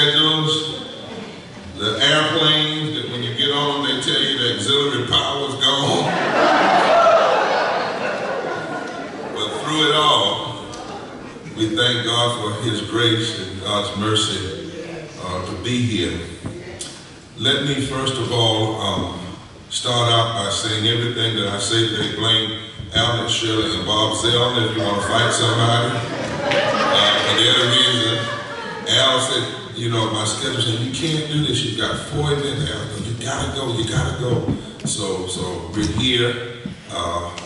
schedules, the airplanes that when you get on them, they tell you the auxiliary power is gone. But through it all, we thank God for His grace and God's mercy to be here. Let me first of all start out by saying everything that I say today, blame Alan, Shirley, and Bob Zellner if you want to fight somebody. For the reason, Al said, you know, my schedule said, you can't do this, you've got 4 events, Al, you gotta go. So we're here.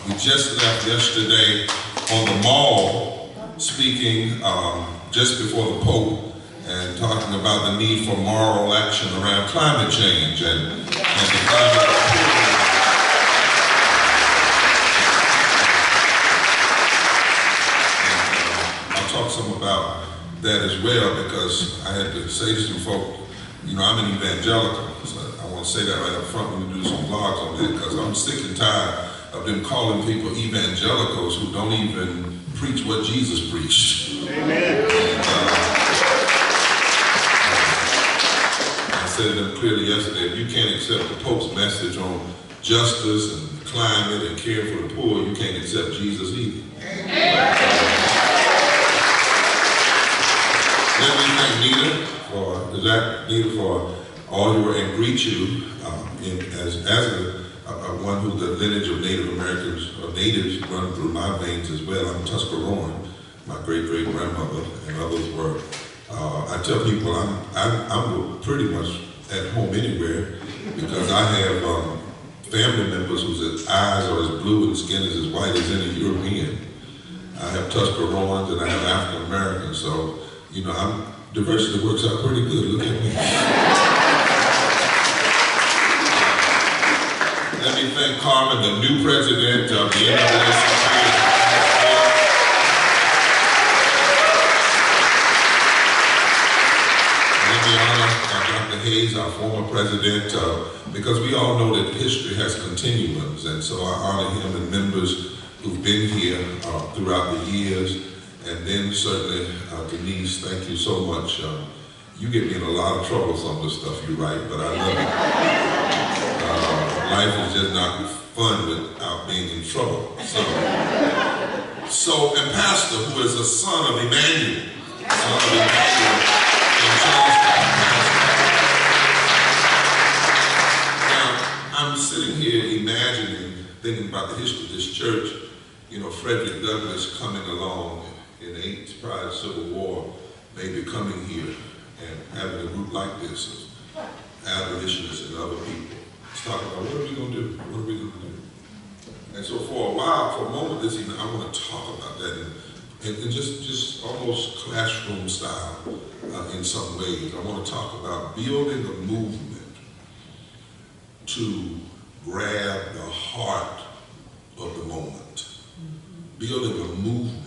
We just left yesterday on the mall speaking just before the Pope and talking about the need for moral action around climate change and the climate. Talk some about that as well, because I had to say to some folk, you know, I'm an evangelical, so I want to say that right up front when we do some vlogs on that, because I'm sick and tired of them calling people evangelicals who don't even preach what Jesus preached. Amen. And, I said to them clearly yesterday, if you can't accept the Pope's message on justice and climate and care for the poor, you can't accept Jesus either. Amen. Let me thank Nita for all you were, and greet you as one who the lineage of Native Americans or natives run through my veins as well. I'm Tuscaroran. My great-great-grandmother and others were. I tell people I'm pretty much at home anywhere, because I have family members whose eyes are as blue and skin is as white as any European. I have Tuscaroans and I have African Americans, so you know, diversity works out pretty good. Look at me. Let me thank Carmen, the new president of the NAACP. Let me honor Dr. Hayes, our former president, because we all know that history has continuums, and so I honor him and members who've been here throughout the years. And then certainly, Denise, thank you so much. You get me in a lot of trouble, some of the stuff you write, but I love it. Life is just not fun without being in trouble. So, and Pastor, who is a son of Emmanuel, in Charleston. Now, I'm sitting here imagining, thinking about the history of this church, you know, Frederick Douglass coming along in the prior to Civil War, maybe coming here and having a group like this of abolitionists and other people. It's talking about what are we going to do? What are we going to do? And so for a while, for a moment this evening, I want to talk about that in just almost classroom style in some ways. I want to talk about building a movement to grab the heart of the moment. Building a movement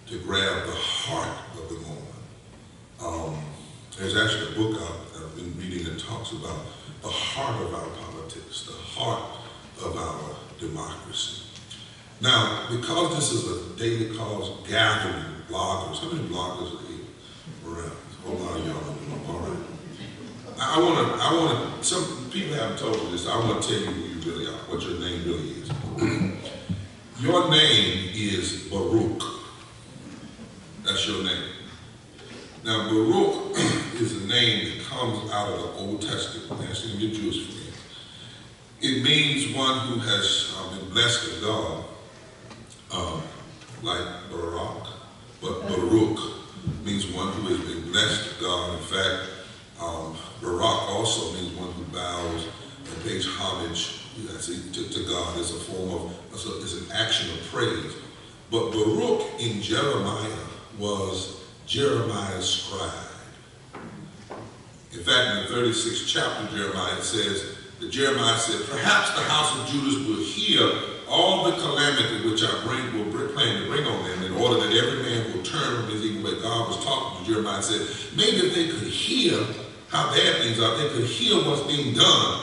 to grab the heart of the moment. There's actually a book I've been reading that talks about the heart of our politics, the heart of our democracy. Now, because this is a Daily Kos gathering of bloggers, how many bloggers are here around? A whole lot of y'all. All right. I want to, some people haven't told you this, I want to tell you who you really are, what your name really is. Your name is Baruch. That's your name. Now, Baruch is a name that comes out of the Old Testament. That's in your Jewish friends. It means one who has been blessed of God, like Barak, but Baruch means one who has been blessed of God. In fact, Barak also means one who bows and pays homage to God as a form of, as an action of praise. But Baruch in Jeremiah was Jeremiah's scribe. In fact, in the 36th chapter of Jeremiah, it says that Jeremiah said, perhaps the house of Judah will hear all the calamity which I plan to bring on them, in order that every man will turn from his evil way. God was talking to Jeremiah and said, maybe if they could hear how bad things are, they could hear what's being done.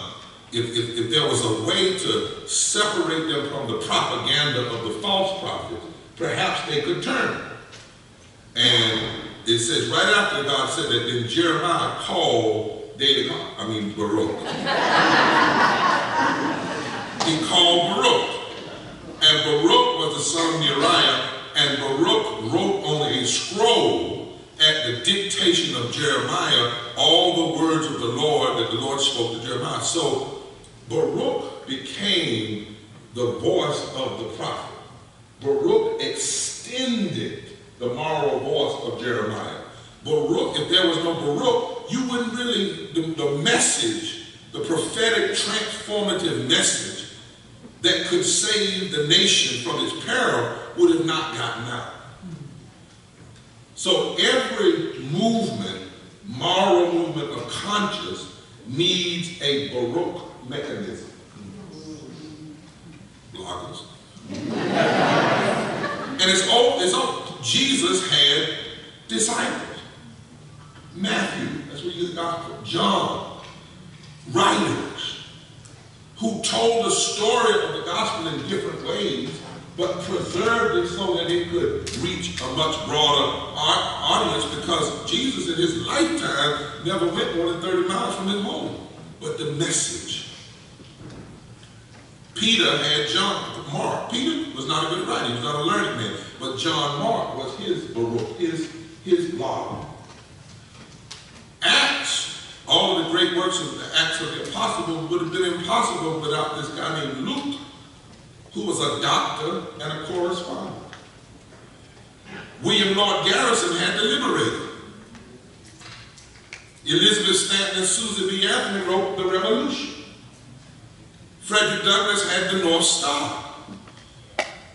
If there was a way to separate them from the propaganda of the false prophets, perhaps they could turn. And it says right after God said that, then Jeremiah called Baruch. He called Baruch. And Baruch was the son of Neriah, and Baruch wrote on a scroll at the dictation of Jeremiah all the words of the Lord that the Lord spoke to Jeremiah. So Baruch became the voice of the prophet. Baruch extended the moral voice of Jeremiah. Baruch, if there was no Baruch, you wouldn't really, the message, the prophetic transformative message that could save the nation from its peril would have not gotten out. So every movement, moral movement of conscience, needs a Baruch mechanism. Bloggers. And it's all, Jesus had disciples. Matthew, that's what you get the gospel. John, writers who told the story of the gospel in different ways, but preserved it so that it could reach a much broader audience, because Jesus in his lifetime never went more than 30 miles from his home. But the message. Peter had Mark. Peter was not a good writer. He was not a learned man. But John Mark was his Baruch, his blog. Acts, all of the great works of the Acts of the Apostles would have been impossible without this guy named Luke, who was a doctor and a correspondent. William Lord Garrison had the Liberator. Elizabeth Stanton and Susie B. Anthony wrote The Revolution. Frederick Douglass had the North Star.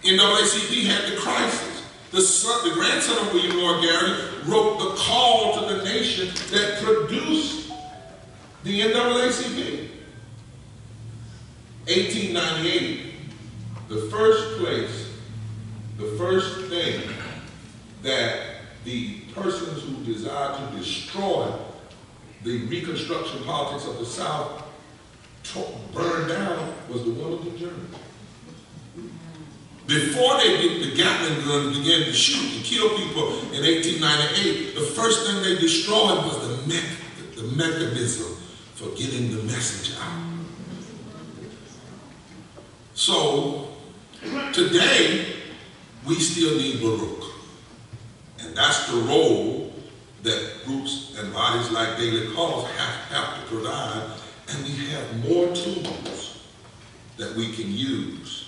NAACP had the Crisis. The grandson of William Lord Garrison wrote The Call to the Nation that produced the NAACP. 1898, the first thing that the persons who desired to destroy the Reconstruction politics of the South burned down was the Wilmington Journal. Before the Gatling guns began to shoot and kill people in 1898, the first thing they destroyed was the mechanism for getting the message out. So today, we still need Baruch. And that's the role that groups and bodies like Daily Kos have to provide. And we have more tools that we can use.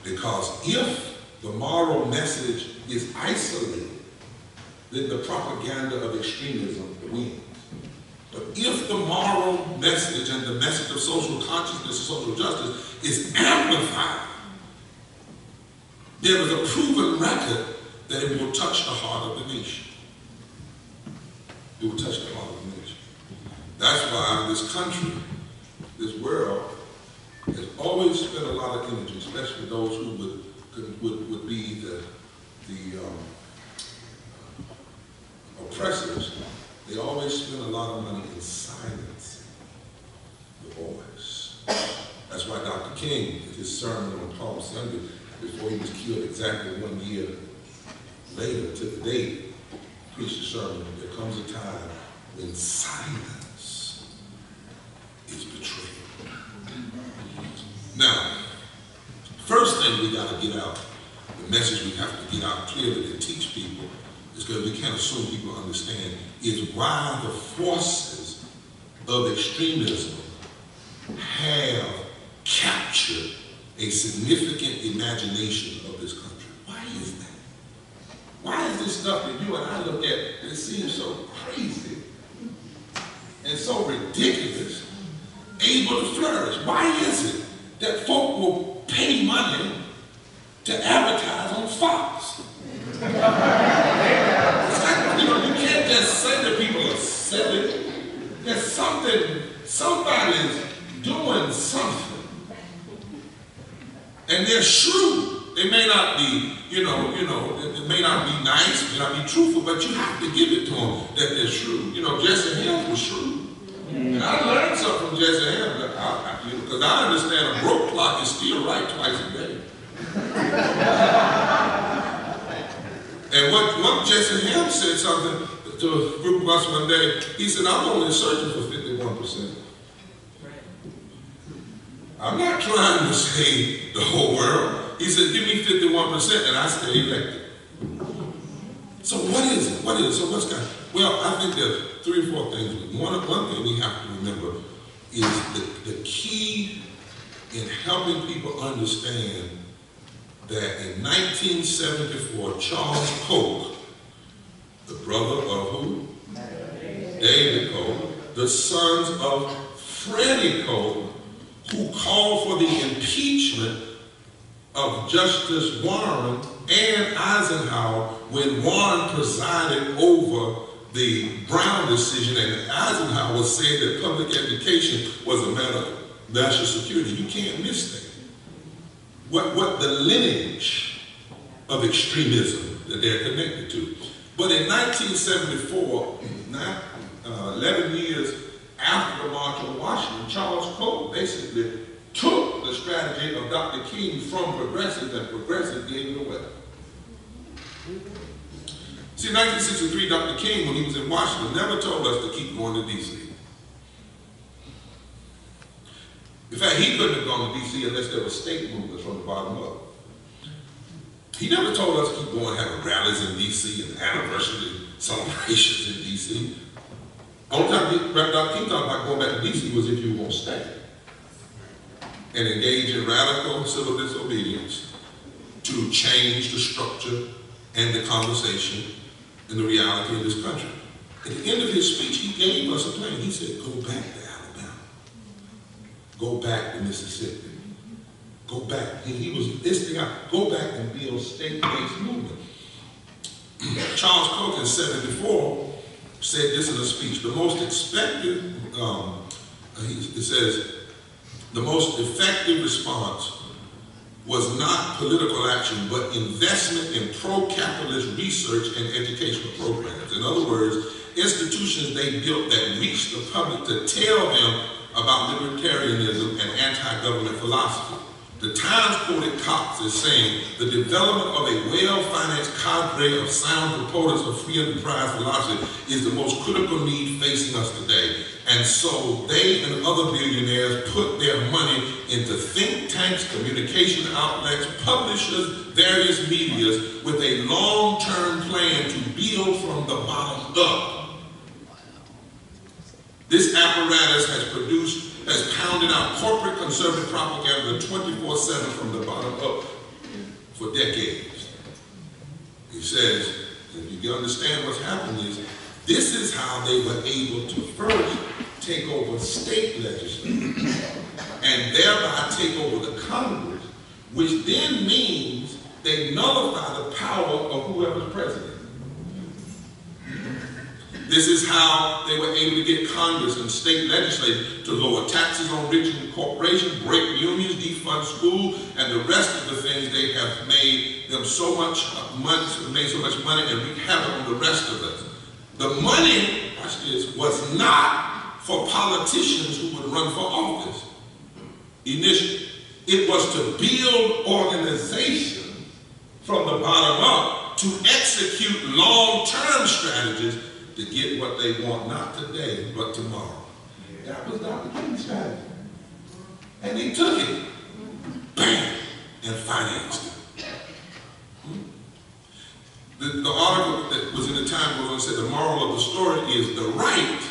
Because if the moral message is isolated, then the propaganda of extremism wins. But if the moral message and the message of social consciousness and social justice is amplified, there is a proven record that it will touch the heart of the nation. It will touch the heart of the nation. That's why this country, this world, has always spent a lot of energy, especially those who would be the oppressors. They always spend a lot of money in silencing the voice. That's why Dr. King, in his sermon on Palm Sunday, before he was killed exactly 1 year later to the date, preached a sermon. There comes a time when silence is betrayal. Now, first thing we got to get out, the message we have to get out clearly to teach people, is because we can't assume people understand, is why the forces of extremism have captured a significant imagination of this country. Why is that? Why is this stuff that you and I look at and it seems so crazy and so ridiculous able to flourish? Why is it that folk will pay money to advertise on Fox? You can't just say that people are silly. There's somebody's doing something. And they're shrewd. They may not be, it may not be nice, it may not be truthful, but you have to give it to them that they're shrewd. Jesse Helms was shrewd. And I learned something from Jesse Helms, because I understand a broke clock is still right twice a day. And what Jesse Ham said something to a group of us one day. He said, I'm only searching for 51%. I'm not trying to save the whole world. He said, give me 51% and I stay elected. So what is it? What is it? So what's got? Well, I think there are 3 or 4 things. One thing we have to remember is the key in helping people understand that in 1974, Charles Koch, the brother of who? David Koch, the sons of Freddie Koch, who called for the impeachment of Justice Warren and Eisenhower when Warren presided over the Brown decision, and Eisenhower said that public education was a matter of national security. You can't miss that. What the lineage of extremism that they're connected to. But in 1974, 11 years after the March on Washington, Charles Koch basically took the strategy of Dr. King from progressives, and progressives gave it away. See, in 1963, Dr. King, when he was in Washington, never told us to keep going to D.C. In fact, he couldn't have gone to D.C. unless there were state movements from the bottom up. He never told us to keep going and have rallies in D.C. and anniversary celebrations in D.C. Only time Dr. King talked about going back to D.C. was if you were going to stay and engage in radical civil disobedience to change the structure and the conversation and the reality of this country. At the end of his speech, he gave us a plan. He said, go back to Alabama. Go back to Mississippi. Go back. He was listing out, go back and build state-based movement. Charles Koch in 74 said this in a speech. The most expected, it says, the most effective response was not political action, but investment in pro-capitalist research and educational programs. In other words, institutions they built that reached the public to tell them about libertarianism and anti-government philosophy. The Times quoted Cox as saying, the development of a well-financed cadre of sound proponents of free enterprise philosophy is the most critical need facing us today. And so they and other billionaires put their money into think tanks, communication outlets, publishers, various medias with a long-term plan to build from the bottom up. This apparatus has pounded out corporate conservative propaganda 24/7 from the bottom up for decades. He says, if you understand what's happening is, this is how they were able to first take over state legislatures and thereby take over the Congress, which then means they nullify the power of whoever's president. This is how they were able to get Congress and state legislatures to lower taxes on rich corporations, break unions, defund schools, and the rest of the things they have made them so much money and wreak havoc on the rest of us. The money, watch this, was not for politicians who would run for office initially. It was to build organization from the bottom up to execute long-term strategies to get what they want, not today, but tomorrow. That was Dr. King's strategy. And they took it, bam, and financed it. The article that was in the Times goes on and said the moral of the story is the right.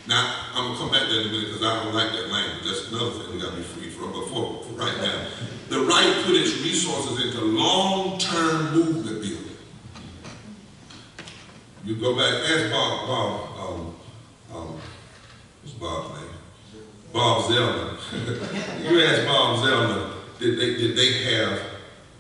Now, I'm going to come back to that in a minute because I don't like that language. That's another thing we got to be free from. But for right now, the right put its resources into long-term movement building. You go back, ask what's Bob's name? Bob Zellner. You ask Bob Zellner, did they have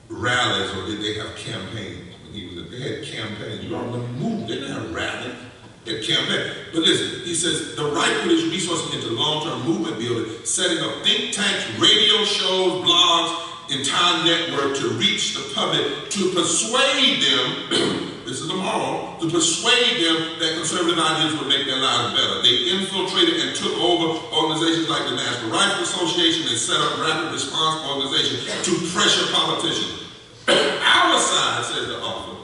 rallies or did they have campaigns? They had campaigns. You don't remember movement. They didn't have rallies. They had campaigns. But listen, he says the right put its resources into long-term movement building, setting up think tanks, radio shows, blogs, entire network to reach the public, to persuade them. This is the moral, to persuade them that conservative ideas would make their lives better. They infiltrated and took over organizations like the National Rifle Association and set up rapid response organizations to pressure politicians. Our side, says the author,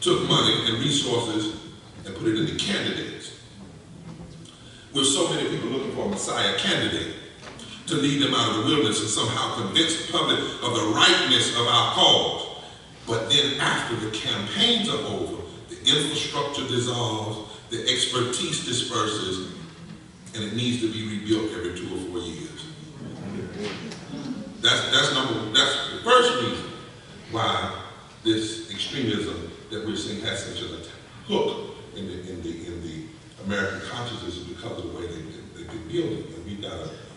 took money and resources and put it into candidates. With so many people looking for a Messiah candidate to lead them out of the wilderness and somehow convince the public of the rightness of our cause. But then after the campaigns are over, the infrastructure dissolves, the expertise disperses, and it needs to be rebuilt every 2 or 4 years. That's the first reason why this extremism that we're seeing has such a hook in the American consciousness is because of the way they've been building.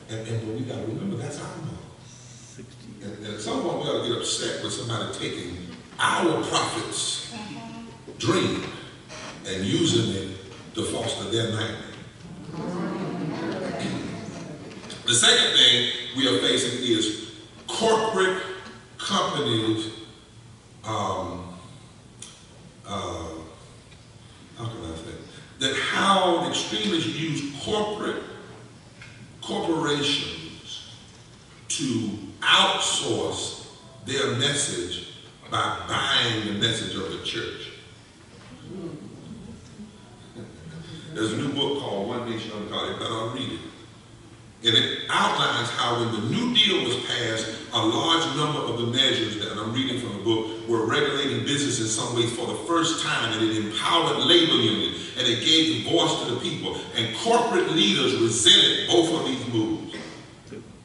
And we gotta remember that's our model. And at some point we gotta get upset with somebody taking our prophet's dream and using it to foster their nightmare. The second thing we are facing is corporate companies, how can I say, that how extremists use corporations to outsource their message by buying the message of the church. There's a new book called One Nation Under God, but I'll read it. And it outlines how when the New Deal was passed, a large number of the measures that I'm reading from the book were regulating business in some ways for the first time, and it empowered labor unions, and it gave the voice to the people. And corporate leaders resented both of these moves.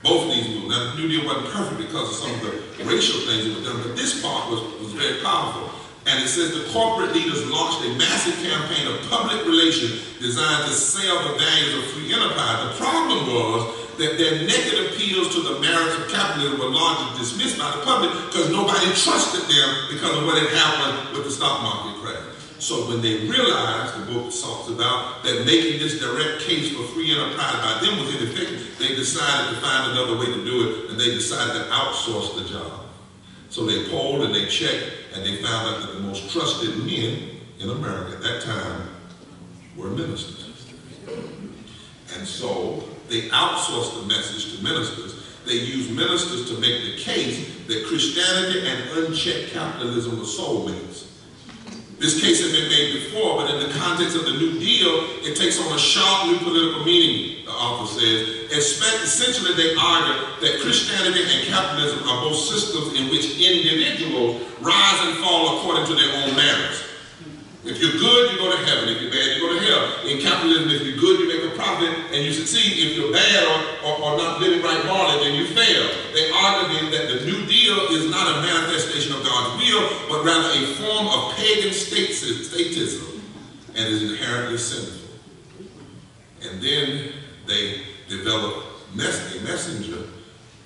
Both of these moves. Now, the New Deal wasn't perfect because of some of the racial things that were done, but this part was very powerful. And it says the corporate leaders launched a massive campaign of public relations designed to sell the values of free enterprise. The problem was that their naked appeals to the merits of capitalism were largely dismissed by the public because nobody trusted them because of what had happened with the stock market crash. So when they realized, the book talks about, that making this direct case for free enterprise by them was ineffective, they decided to find another way to do it, and they decided to outsource the job. So they polled and they checked, and they found out that the most trusted men in America at that time were ministers. And so they outsourced the message to ministers. They used ministers to make the case that Christianity and unchecked capitalism were soulmates. This case had been made before, but in the context of the New Deal, it takes on a sharp new political meaning, the author says. Essentially, they argue that Christianity and capitalism are both systems in which individuals rise and fall according to their own merits. If you're good, you go to heaven. If you're bad, you go to hell. In capitalism, if you're good, you make a profit and you succeed. If you're bad or not living right morally, then you fail. They argue that the New Deal is not a manifestation of God's will, but rather a form of pagan statism and is inherently sinful. And then they develop a messenger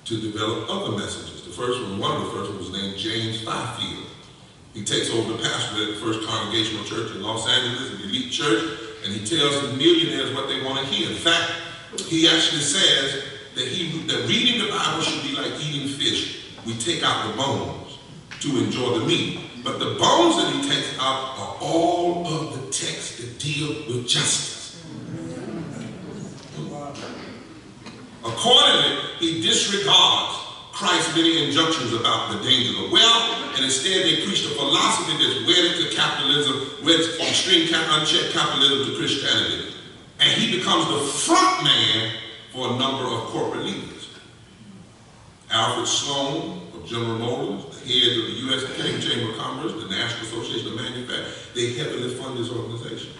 to develop other messages. One of the first ones was named James Fifield. He takes over the pastor at the First Congregational Church in Los Angeles, an elite church, and he tells the millionaires what they want to hear. In fact, he actually says that reading the Bible should be like eating fish. We take out the bones to enjoy the meat. But the bones that he takes out are all of the texts that deal with justice. Accordingly, he disregards Christ's many injunctions about the dangers of wealth, and instead they preached a philosophy that's wedded to capitalism, wedded extreme unchecked capitalism to Christianity. And he becomes the front man for a number of corporate leaders. Alfred Sloan of General Motors, the head of the U.S. Chamber of Commerce, the National Association of Manufacturers, they heavily fund this organization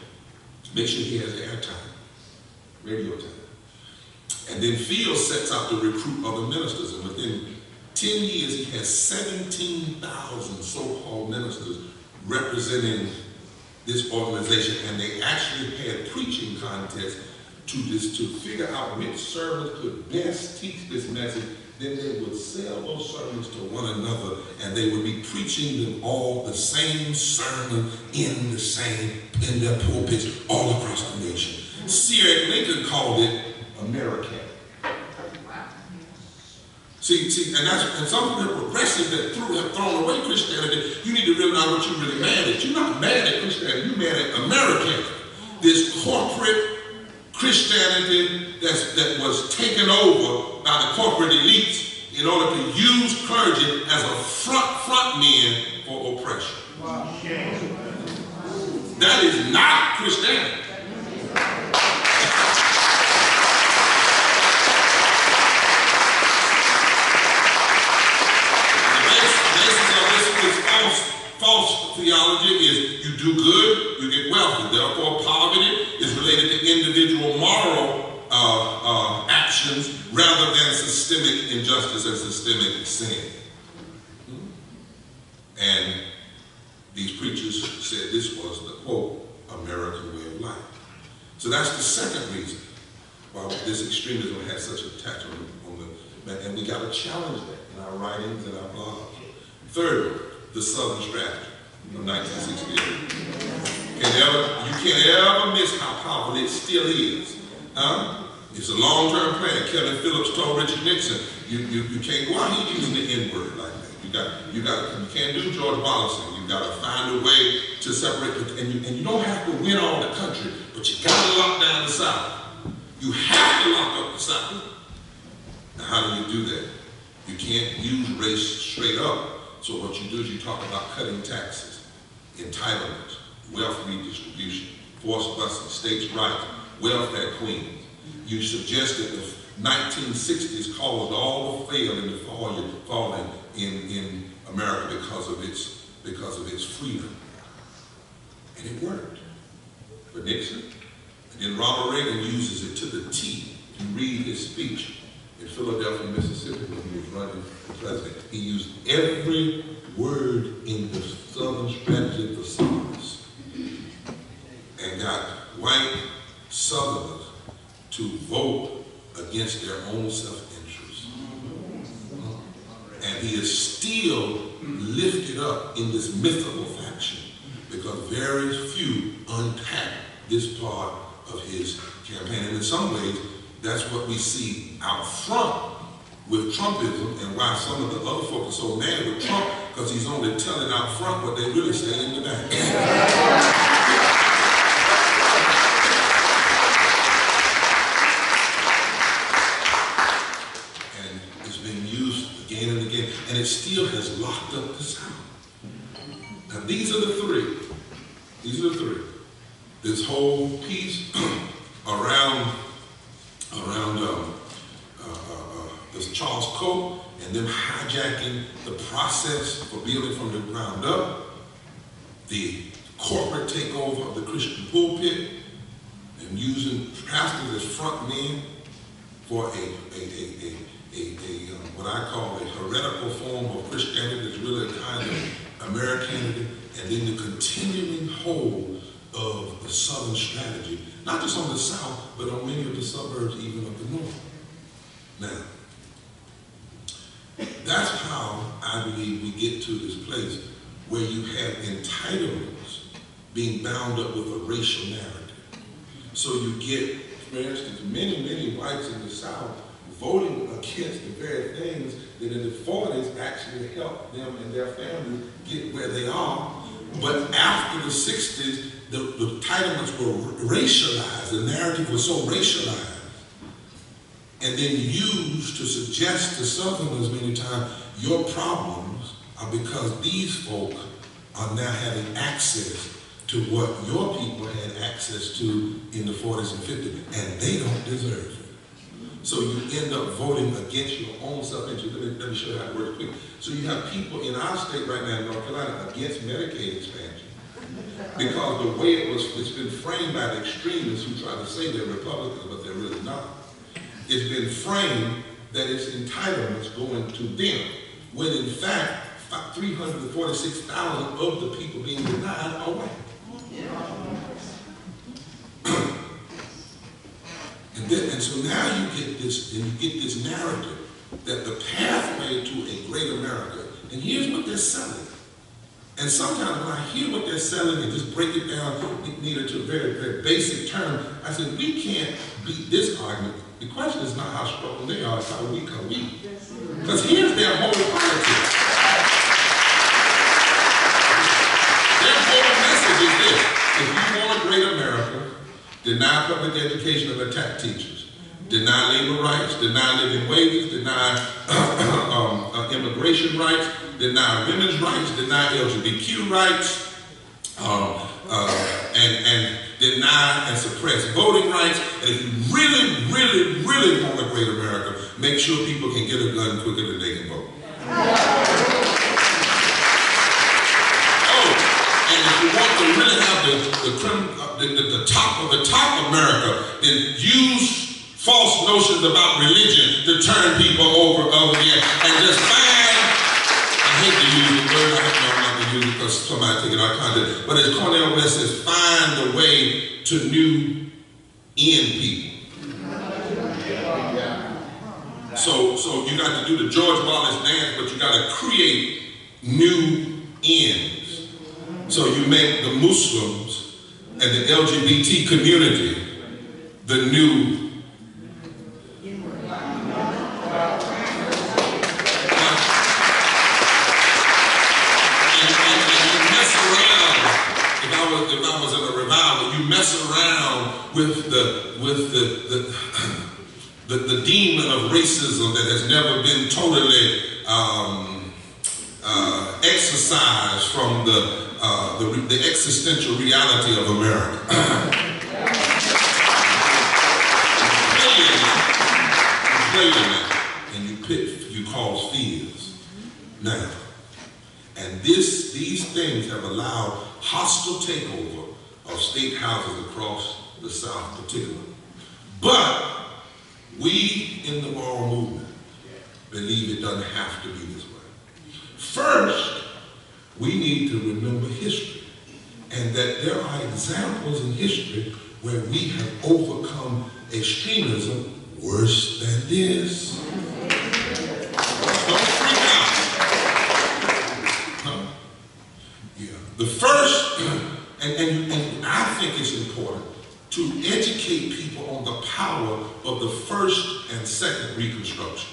to make sure he has airtime, radio time. And then Field sets out to recruit other ministers, and within 10 years he has 17,000 so-called ministers representing this organization, and they actually had preaching contests to figure out which sermons could best teach this message. Then they would sell those sermons to one another, and they would be preaching them all the same sermon in their pulpits all across the nation. C.R. Lincoln called it American. See, and some of the progressives that have thrown away Christianity, you need to realize what you're really mad at. You're not mad at Christianity, you're mad at American. This corporate Christianity that was taken over by the corporate elites in order to use clergy as a front men for oppression. Wow. That is not Christianity. False theology is you do good, you get wealthy. Therefore, poverty is related to individual moral actions rather than systemic injustice and systemic sin. And these preachers said this was the, quote, American way of life. So that's the second reason why this extremism has such an attack on the, and we got to challenge that in our writings and our blogs. Third, the Southern strategy of 1968. You can't ever miss how powerful it still is. It's a long-term plan. Kevin Phillips told Richard Nixon, you can't go out here using the N-word like that. You can't do George Wallace. You got to find a way to separate, and you don't have to win all the country, but you got to lock down the South. You have to lock up the South. Now, how do you do that? You can't use race straight up. So what you do is you talk about cutting taxes, entitlements, wealth redistribution, forced busing, states' rights, welfare queens. You suggest that the 1960s caused all the falling in America because of its freedom. And it worked for Nixon. And then Ronald Reagan uses it to the T. You read his speech in Philadelphia, Mississippi, when he was running for president. He used every word in the Southern strategy of the Southerners and got white Southerners to vote against their own self-interest. And he is still lifted up in this mythical faction because very few unpack this part of his campaign. And in some ways, that's what we see out front with Trumpism and why some of the other folks are so mad with Trump, because he's only telling out front what they really say in the back. And it's been used again and again, and it still has locked up the South. Now these are the three. This whole piece around this Charles Koch and them hijacking the process for building from the ground up, the corporate takeover of the Christian pulpit, and using pastors as front men for what I call a heretical form of Christianity that's really a kind of Americanity, and then the continuing hold of the Southern strategy, not just on the South, but on many of the suburbs, even of the North. Now, that's how I believe we get to this place where you have entitlements being bound up with a racial narrative. So you get, for instance, many whites in the South voting against the very things that in the 40s actually helped them and their families get where they are. But after the 60s, the entitlements were racialized. The narrative was so racialized. And then used to suggest to Southerners many times, your problems are because these folk are now having access to what your people had access to in the 40s and 50s, and they don't deserve it. So you end up voting against your own self-interest. Let me show you how it works quick. So you have people in our state right now in North Carolina against Medicaid expansion because the way it's been framed by the extremists who try to say they're Republicans, but they're really not. It's been framed that it's entitlements going to them, when in fact 346,000 of the people being denied are white. And so now you get this narrative that the pathway to a great America, and here's what they're selling. And sometimes when I hear what they're selling and just break it down neither to a very, very basic term, I said, we can't beat this argument. The question is not how strong they are, it's how weak are we. Because here's their whole politics. Their whole message is this: if you want a great America, deny public education and attack teachers, deny labor rights, deny living wages, deny immigration rights, deny women's rights, deny LGBTQ rights, and deny and suppress voting rights. And if you really, really, really want a great America, make sure people can get a gun quicker than they can vote. Oh, and if you want to really have the top of the top America, then use false notions about religion to turn people over again, and just find, I hate to use the word, I don't know how to use it because somebody take it out of context, but as Cornel West says, find the way to new end people. So you got to do the George Wallace dance, but you got to create new ends. So you make the Muslims and the LGBT community the new with the demon of racism that has never been totally exorcised from the existential reality of America. You cause fears now, and these things have allowed hostile takeover of state houses across the South particularly. But we in the moral movement believe it doesn't have to be this way. First, we need to remember history, and that there are examples in history where we have overcome extremism worse than this. Don't freak out. Yeah. The first, and I think it's important to educate people on the power of the first and second Reconstruction.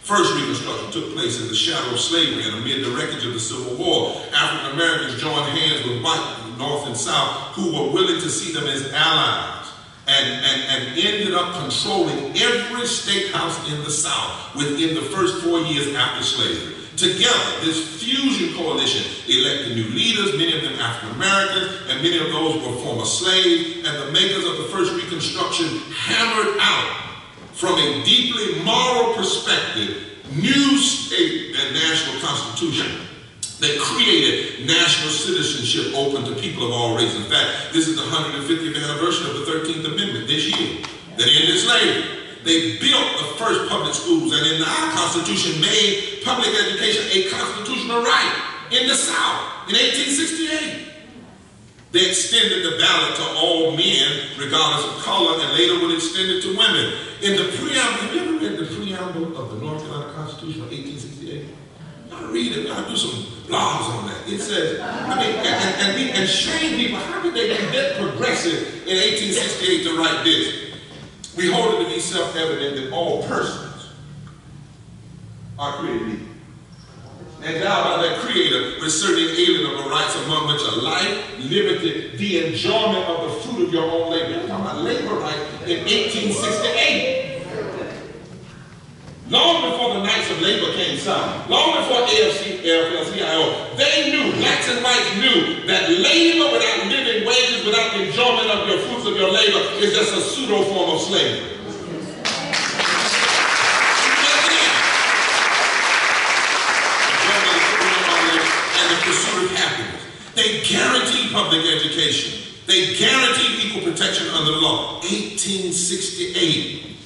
First Reconstruction took place in the shadow of slavery and amid the wreckage of the Civil War. African Americans joined hands with white North and South who were willing to see them as allies, and ended up controlling every state house in the South within the first 4 years after slavery. Together, this fusion coalition elected new leaders, many of them African Americans, and many of those were former slaves, and the makers of the first Reconstruction hammered out, from a deeply moral perspective, new state and national constitution that created national citizenship open to people of all races. In fact, this is the 150th anniversary of the 13th Amendment this year that ended slavery. They built the first public schools, and in our Constitution made public education a constitutional right in the South in 1868. They extended the ballot to all men, regardless of color, and later would extend it to women. In the preamble, have you ever read the preamble of the North Carolina Constitution of 1868? You gotta read it, you gotta do some blogs on that. It says, and shame people, how did they be that progressive in 1868 to write this? We hold it to be self-evident that all persons are created equal, endowed by their Creator with certain inalienable rights, among which are life, liberty, the enjoyment of the fruit of your own labor. We're talking about labor rights in 1868. Long before the Knights of Labor came signed, long before AFL-CIO, they knew, blacks and whites knew, that labor without living wages, without the enjoyment of your fruits of your labor, is just a pseudo form of slavery. And the pursuit of happiness. They guaranteed public education. They guaranteed equal protection under the law. 1868.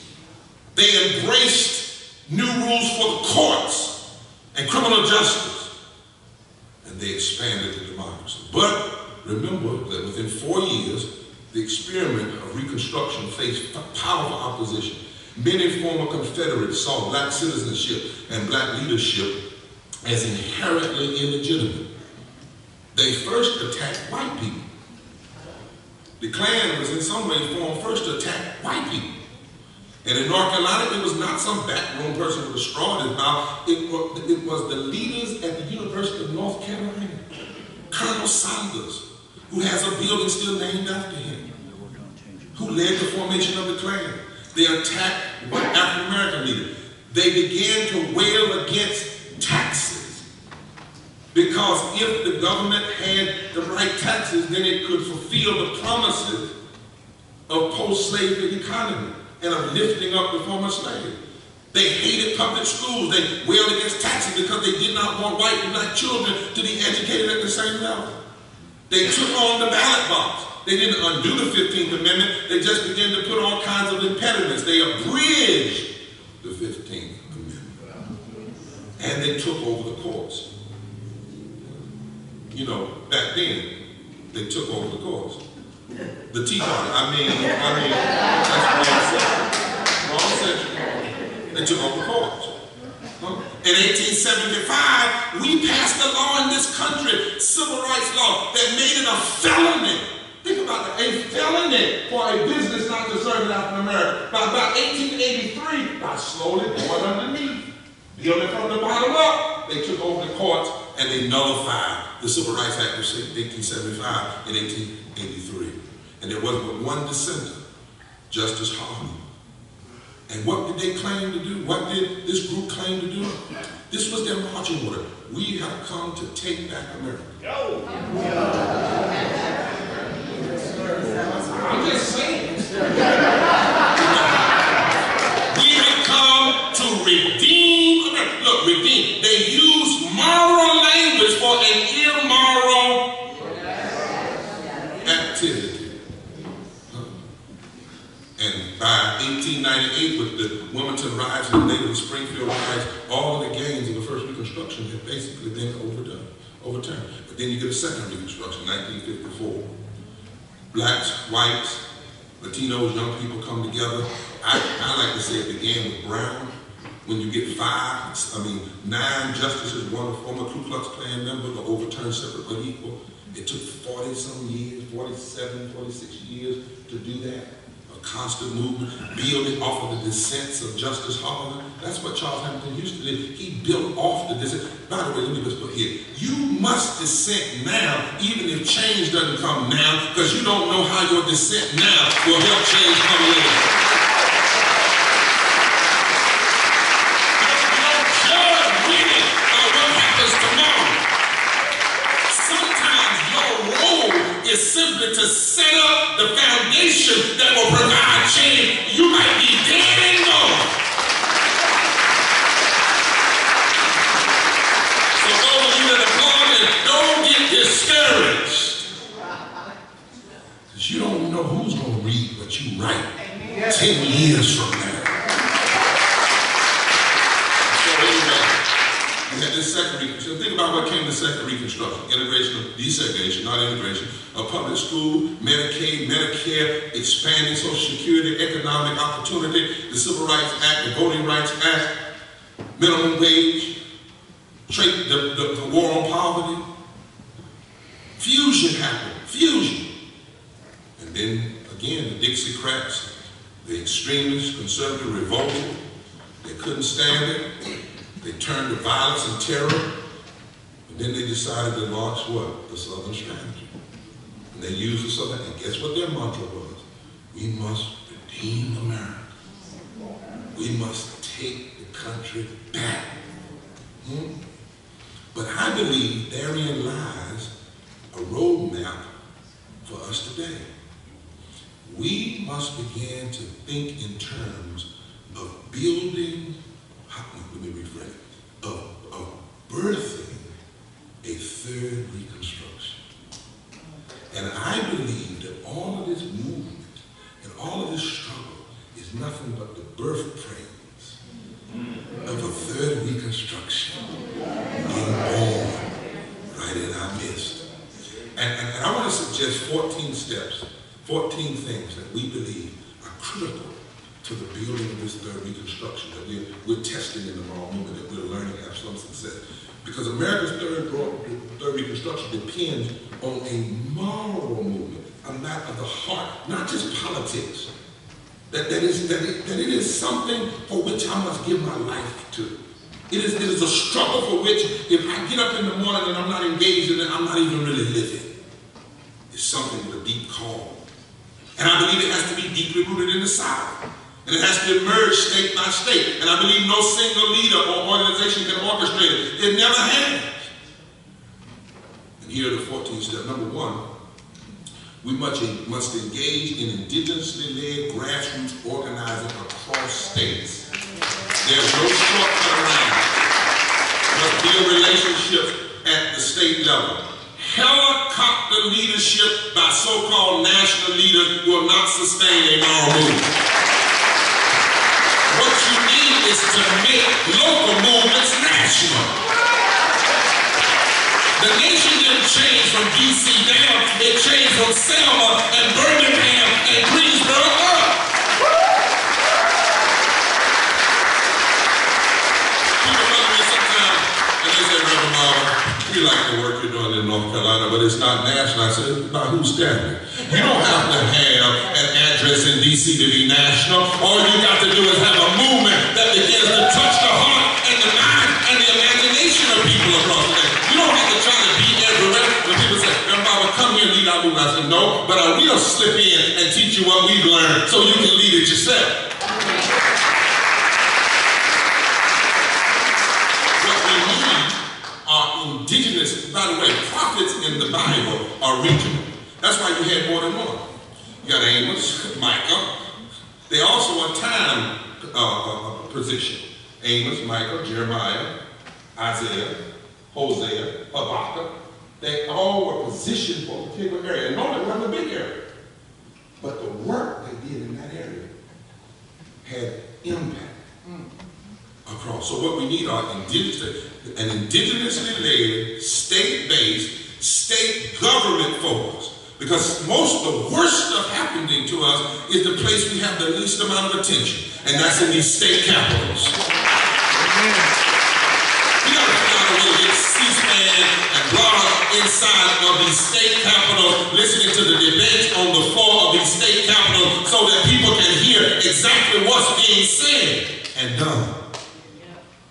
They embraced new rules for the courts and criminal justice, and they expanded the democracy. But remember that within 4 years, the experiment of Reconstruction faced powerful opposition. Many former Confederates saw black citizenship and black leadership as inherently illegitimate. They first attacked white people. The Klan was in some way formed first to attack white people. And in North Carolina, it was not some backroom person with a straw in his mouth. It was the leaders at the University of North Carolina. Colonel Saunders, who has a building still named after him, who led the formation of the Klan. They attacked white African American leaders. They began to wail against taxes, because if the government had the right taxes, then it could fulfill the promises of post-slavery economy and of lifting up the former slave. They hated public schools. They wailed against taxes because they did not want white and black children to be educated at the same level. They took on the ballot box. They didn't undo the 15th Amendment. They just began to put all kinds of impediments. They abridged the 15th Amendment. And they took over the courts. You know, back then, they took over the courts. The Tea Party, that's wrong century. They took over the courts. In 1875, we passed a law in this country, civil rights law, that made it a felony. Think about that, a felony for a business not to serve in African America. By about 1883, by slowly going underneath, building from the bottom up, they took over the courts and they nullified the Civil Rights Act of 1875 and 1883. And there was but one dissenter, Justice Harlan. And what did they claim to do? What did this group claim to do? This was their marching order. We have come to take back America. I'm just saying. We have come to redeem America. Look, redeem. They use moral language for an immoral activity. And by 1898, with the Wilmington Riots and the Native Springfield Riots, all of the gains of the first Reconstruction had basically been overturned. But then you get a second Reconstruction, 1954. Blacks, whites, Latinos, young people come together. I like to say it began with Brown. When you get 9 justices, one a former Ku Klux Klan member, to overturn separate but equal. It took 40-some years, 47, 46 years to do that. Constant movement, building off of the dissents of Justice Harlan. That's what Charles Hamilton used to do. He built off the dissent. By the way, let me just put here, you must dissent now, even if change doesn't come now, because you don't know how your dissent now will help change come later. Don't judge winning on what happens tomorrow. Sometimes your role is simply to set up the foundation that will provide change. You might be dead and gone. So those of you that applaud it, don't get discouraged. Because you don't know who's going to read what you write 10 years from now. We had this second Reconstruction. Think about what came to second Reconstruction. Integration of desegregation, not integration, of public school, Medicaid, Medicare, expanding Social Security, economic opportunity, the Civil Rights Act, the Voting Rights Act, minimum wage, the war on poverty. Fusion happened, fusion. And then again, the Dixiecrats, the extremists, conservative revolted. They couldn't stand it. They turned to violence and terror, and then they decided to launch what? The Southern Strategy. And they used the Southern, and guess what their mantra was? We must redeem America. We must take the country back. But I believe therein lies a roadmap for us today. We must begin to think in terms of building, let me rephrase, of birthing a third Reconstruction. And I believe that all of this movement and all of this struggle is nothing but the birthplace of a third Reconstruction being born right in our midst. And I want to suggest 14 steps, 14 things that we believe are critical to the building of this third Reconstruction that we're testing in the moral movement, that we're learning to have some success. Because America's third Reconstruction depends on a moral movement, a matter of the heart, not just politics. That it is something for which I must give my life to. It is a struggle for which, if I get up in the morning and I'm not engaged in it, I'm not even really living. It's something with a deep call. And I believe it has to be deeply rooted in the South. And it has to emerge state by state. And I believe no single leader or organization can orchestrate it. It never has. And Here are the 14 steps. Number one, we must engage in indigenously led grassroots organizing across states. There's no shortcut around it. Must build relationships at the state level. Helicopter leadership by so-called national leaders will not sustain a moral movement. What you need is to make local movements national. The nation didn't change from D.C. down, it changed from Selma and Birmingham and Greensboro up. People come to me sometimes and they say, Reverend Barber, we like the work you're doing in North Carolina, but it's not national. I said, by whose standard? You don't have to have an address in D.C. to be national. All you got to do is have a movement that begins to touch the heart and the mind and the imagination of people across the nation. You don't have to try to be everywhere. When people say, Reverend Barber, come here and lead our movement, I said, no, but I will slip in and teach you what we've learned so you can lead it yourself. What we need are indigenous, by the way, prophets in the Bible are regional. That's why you had more than one. You got Amos, Micah. They also are time position. Amos, Micah, Jeremiah, Isaiah, Hosea, Habakkuk. They all were positioned for a particular area. And normally it wasn't a big area. But the work they did in that area had impact across. So what we need are an indigenously led, state-based, state government focus. Because most of the worst stuff happening to us is the place we have the least amount of attention. And that's in these state capitals. We got to figure out a way to get C-SPAN and blog inside of these state capitals, listening to the debates on the floor of these state capitals so that people can hear exactly what's being said and done.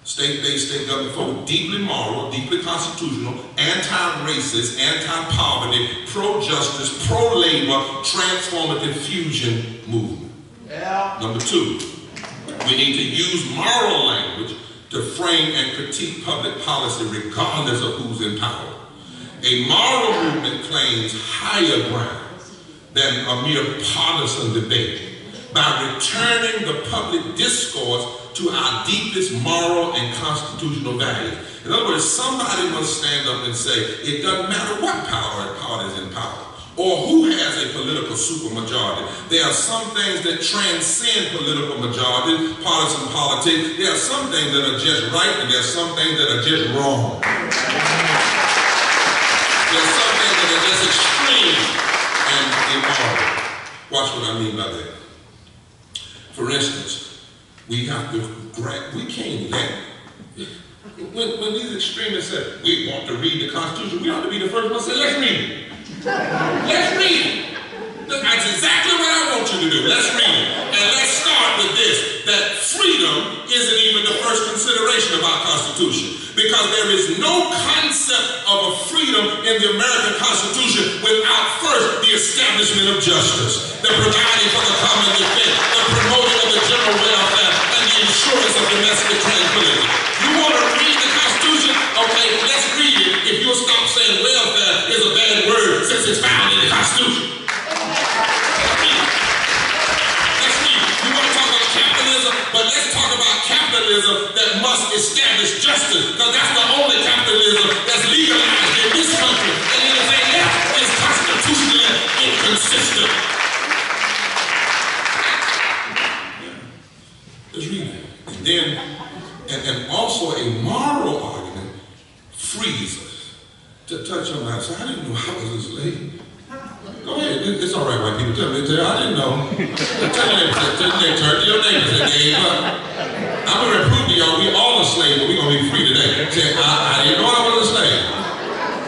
State-based state government folk, deeply moral, deeply constitutional, anti-racist, anti-poverty, pro-justice, pro-labor, transformative fusion movement. Yeah. Number two, we need to use moral language to frame and critique public policy regardless of who's in power. A moral movement claims higher ground than a mere partisan debate by returning the public discourse to our deepest moral and constitutional values. In other words, somebody must stand up and say, it doesn't matter what power and party is in power, or who has a political supermajority. There are some things that transcend political majority, partisan politics. There are some things that are just right, and there are some things that are just wrong. There are some things that are just extreme and immoral. Watch what I mean by that. For instance, we have to, we can't let, when these extremists say, we want to read the Constitution, we ought to be the first one to say, let's read it. Let's read it. That's exactly what I want you to do. Let's read it. And let's start with this, that freedom isn't even the first consideration of our Constitution. Because there is no concept of a freedom in the American Constitution without first the establishment of justice, the providing for the common defense, the promoting of the general welfare, and the insurance of domestic tranquility. You want to read the Constitution? Okay, let's read it. If you'll stop saying welfare is a bad word since it's found in the Constitution. But let's talk about capitalism that must establish justice, because that's the only capitalism that's legalized in this country, and anything else is constitutionally inconsistent. Let's read it. And then, and also a moral argument frees us to touch on that. So I didn't know I was a slave. Go ahead, it's all right, white people. Tell me, I didn't know. Tell your neighbors that gave up. I'm going to prove to y'all we all are slaves, but we're going to be free today. Say, I didn't know I was a slave.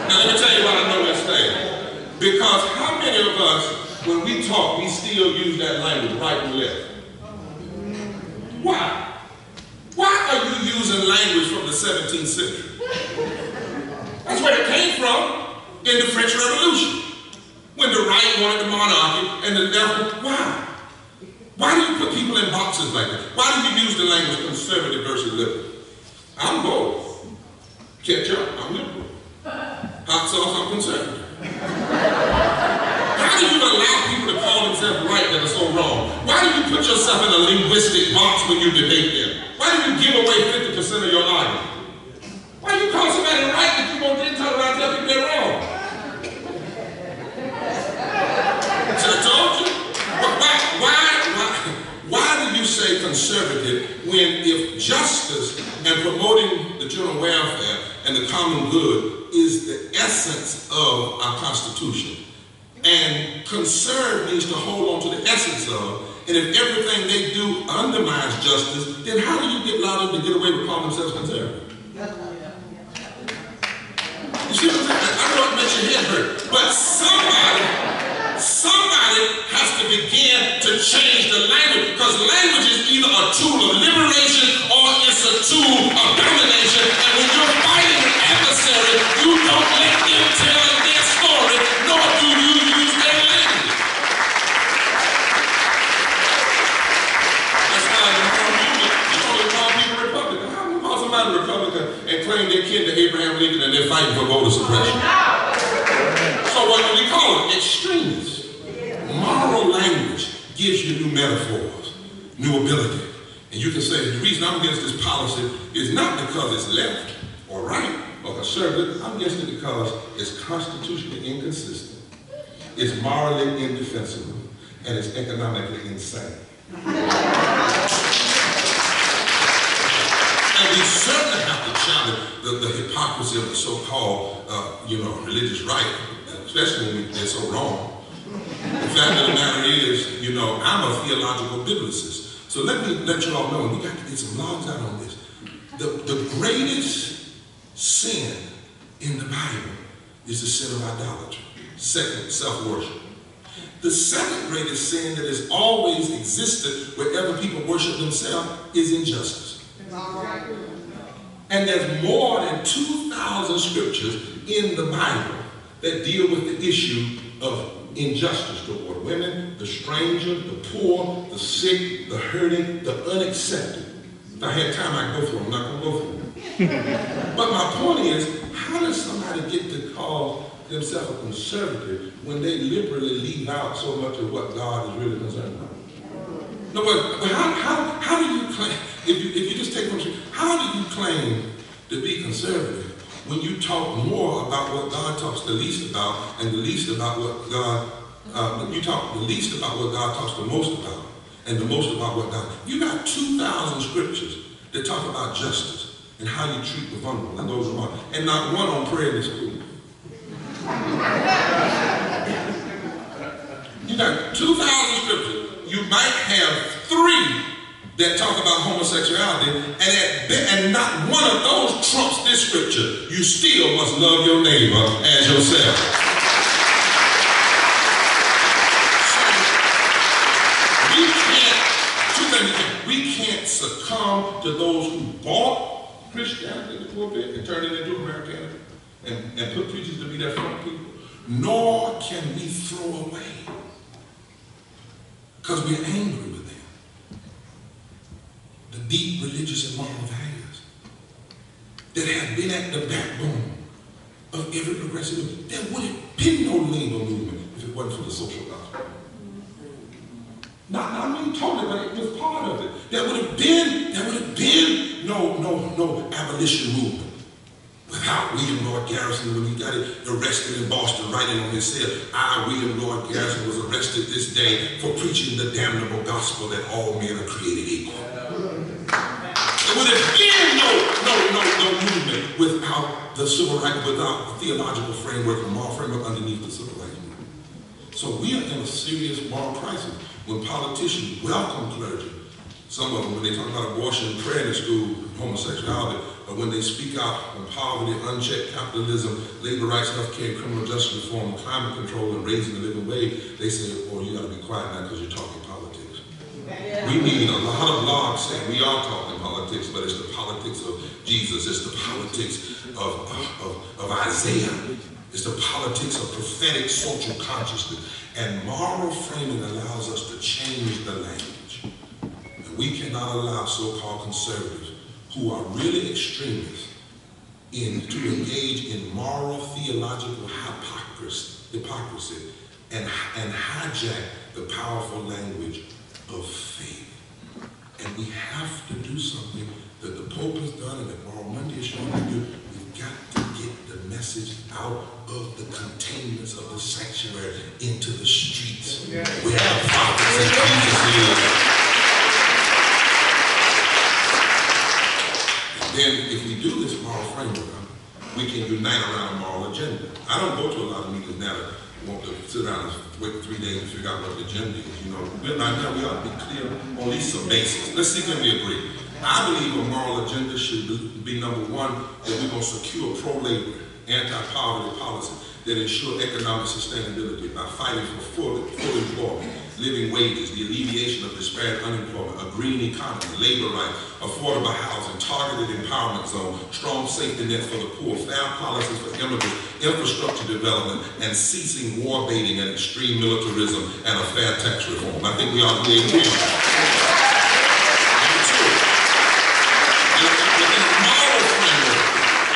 Now let me tell you why I know we're slaves. Because how many of us, when we talk, we still use that language, right and left? Why? Why are you using language from the 17th century? That's where it came from in the French Revolution. When the right wanted the monarchy and the left, why? Why do you put people in boxes like that? Why do you use the language conservative versus liberal? I'm both. Catch up, I'm liberal. How So I'm conservative. How do you allow people to call themselves right that are so wrong? Why do you put yourself in a linguistic box when you debate them? Why do you give away 50% of your argument? Why do you call somebody right if you won't then turn around and tell people they're wrong? So I told you. Why do you say conservative when if justice and promoting the general welfare and the common good is the essence of our Constitution? And conserve means to hold on to the essence of, and if everything they do undermines justice, then how do you allow them to get away with calling themselves conservative? You see what I'm saying? I know it makes your head hurt, but somebody has to begin to change the language, because language is either a tool of liberation or it's a tool of domination. And when you're fighting an adversary, you don't let them tell their story, nor do you use their language. That's how you only call people Republican. How do you call somebody Republican and claim they're kin to Abraham Lincoln and they're fighting for voter suppression? So what do we call them? Extremists. Moral language gives you new metaphors, new ability. And you can say, the reason I'm against this policy is not because it's left or right or conservative. I'm against it because it's constitutionally inconsistent, it's morally indefensible, and it's economically insane. And we certainly have to challenge the hypocrisy of the so-called, religious right, especially when they're so wrong. The fact of the matter is, I'm a theological biblicist. So let me let you all know, and we got to get some logs out on this. The greatest sin in the Bible is the sin of idolatry. Second, self-worship. The second greatest sin that has always existed wherever people worship themselves is injustice. And there's more than 2,000 scriptures in the Bible that deal with the issue of injustice toward women, the stranger, the poor, the sick, the hurting, the unaccepted. If I had time, I'd go through them. I'm not going to go through them. But my point is, how does somebody get to call themselves a conservative when they liberally leave out so much of what God is really concerned about? No, but how do you claim, if you just take from how do you claim to be conservative when you talk more about what God talks the least about, and the least about what God, you talk the least about what God talks the most about, and the most about what God, you got 2,000 scriptures that talk about justice and how you treat the vulnerable and those around, and not one on prayer in the school. You got 2,000 scriptures. You might have 3 that talk about homosexuality, and not one of those trumps this scripture. You still must love your neighbor as yourself. So we can't succumb to those who bought Christianity in the pulpit and turned it into Americanity and put preachers to be their front people, nor can we throw away because we're angry with them the deep religious and moral values that have been at the backbone of every progressive movement. There would have been no labor movement if it wasn't for the social gospel. Not I mean totally, but it was part of it. There would have been no abolition movement without William Lloyd Garrison when he got arrested in Boston, writing on his cell, I, William Lloyd Garrison, was arrested this day for preaching the damnable gospel that all men are created equal. There would have been no movement without the civil rights, without the theological framework and moral framework underneath the civil rights movement. So we are in a serious moral crisis when politicians welcome clergy. Some of them, when they talk about abortion, prayer in the school, homosexuality, or when they speak out on poverty, unchecked capitalism, labor rights, healthcare, criminal justice reform, climate control, and raising the living wage, they say, oh, you got to be quiet now because you're talking politics. Yeah. We need a lot of logs saying we are talking politics, but it's the politics of Jesus. It's the politics of Isaiah. It's the politics of prophetic social consciousness. And moral framing allows us to change the language. And we cannot allow so-called conservatives who are really extremists to engage in moral theological hypocrisy and hijack the powerful language of faith. And we have to do something that the Pope has done and that Moral Monday is showing to do. We've got to get the message out of the containers of the sanctuary into the streets where the prophets and Jesus live. And then if we do this moral framework, we can unite around a moral agenda. I don't go to a lot of meetings now that want to sit down and wait 3 days to figure out what the agenda is. You know, we ought to be clear on at least some basics. Let's see if we agree. I believe a moral agenda should be number one, that we're going to secure pro-labor, anti-poverty policy that ensure economic sustainability by fighting for full employment, living wages, the alleviation of disparate unemployment, a green economy, labor rights, affordable housing, targeted empowerment zone, strong safety nets for the poor, fair policies for immigrants, infrastructure development, and ceasing war baiting and extreme militarism, and a fair tax reform. I think we ought to agree on that.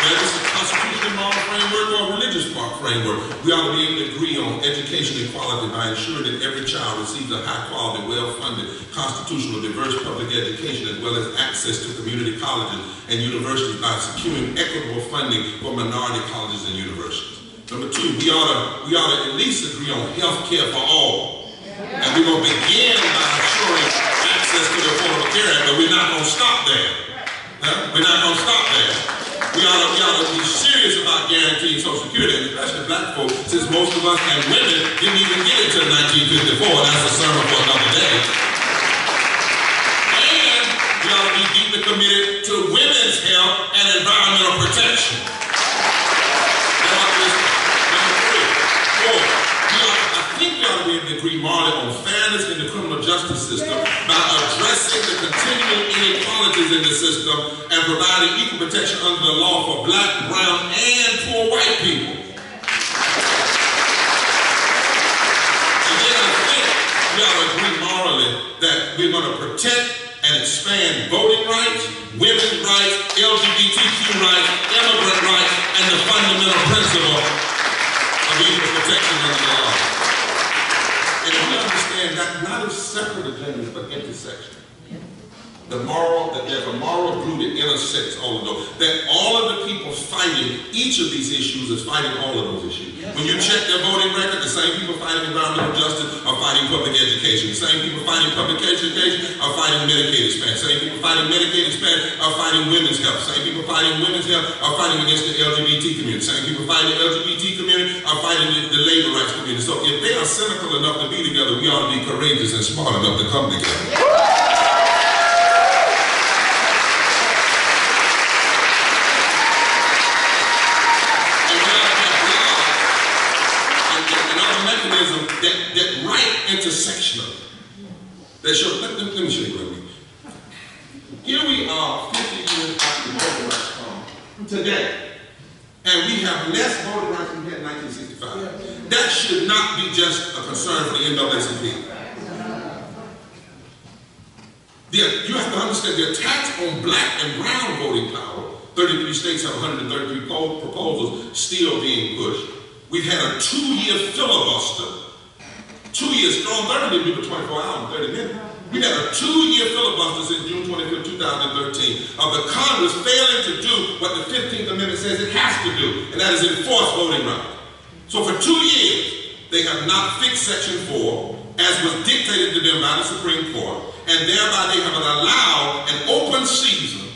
Whether it's a constitutional moral framework or a religious framework, we ought to be able to agree on education equality by ensuring that every child receives a high-quality, well-funded, constitutional, diverse public education, as well as access to community colleges and universities by securing equitable funding for minority colleges and universities. Number two, we ought to at least agree on health care for all. And we're going to begin by ensuring access to the Affordable Care Act, but we're not going to stop there. We're not going to stop there. We ought to be serious about guaranteeing Social Security, and especially black folks, since most of us and women didn't even get it until 1954. That's a sermon for another day. And we ought to be deeply committed to women's health and environmental protection. I think we ought to be able to agree morally on fairness in the criminal justice system by addressing the continuing inequalities in the system and providing equal protection under the law for black, brown, and poor white people. And then I think we ought to agree morally that we're going to protect and expand voting rights, women's rights, LGBTQ rights, immigrant rights, and the fundamental principle of equal protection under the law. And we understand that not as separate agendas, but intersections. That there's a moral glue that intersects all of those. That all of the people fighting each of these issues is fighting all of those issues. Yes. When you check their voting record, the same people fighting environmental justice are fighting public education. The same people fighting public education are fighting Medicaid expansion. The same people fighting Medicaid expansion are fighting women's health. The same people fighting women's health are fighting against the LGBT community. The same people fighting the LGBT community are fighting the labor rights community. So if they are cynical enough to be together, we ought to be courageous and smart enough to come together. That right intersectional. Let me show you what I mean. Here we are 50 years after voting rights come today, and we have less voting rights than we had in 1965. That should not be just a concern for the NAACP. You have to understand the attacks on black and brown voting power. 33 states have 133 proposals still being pushed. We've had a 2-year filibuster. 2 years strong, 30 people, 24 hours and 30 minutes. We've had a 2-year filibuster since June 25, 2013 of the Congress failing to do what the 15th Amendment says it has to do, and that is enforce voting rights. So for 2 years, they have not fixed Section 4 as was dictated to them by the Supreme Court, and thereby they have allowed an open season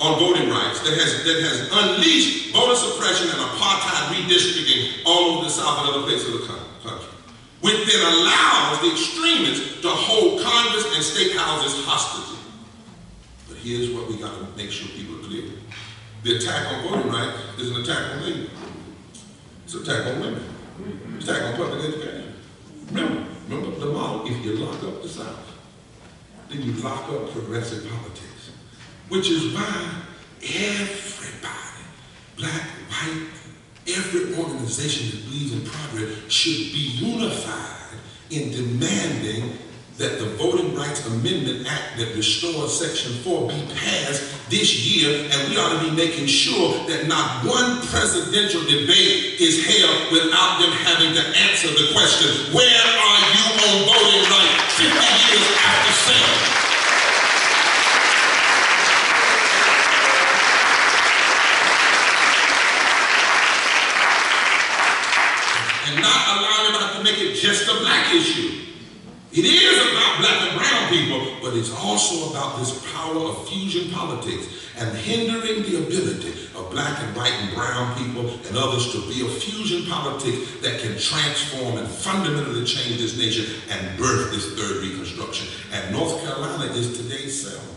on voting rights that has unleashed voter suppression and apartheid redistricting all over the South and other places of the country, which then allows the extremists to hold Congress and state houses hostage. But here's what we got to make sure people are clear. The attack on voting rights is an attack on labor. It's an attack on women. It's an attack on public education. Remember the model. If you lock up the South, then you lock up progressive politics. Which is why everybody, black, white, every organization that believes in progress should be unified in demanding that the Voting Rights Amendment Act that restores Section 4 be passed this year, and we ought to be making sure that not one presidential debate is held without them having to answer the question, where are you on voting rights 50 years after selling? And not allowing them to make it just a black issue. It is about black and brown people, but it's also about this power of fusion politics and hindering the ability of black and white and brown people and others to be a fusion politics that can transform and fundamentally change this nation and birth this third Reconstruction. And North Carolina is today's Selma.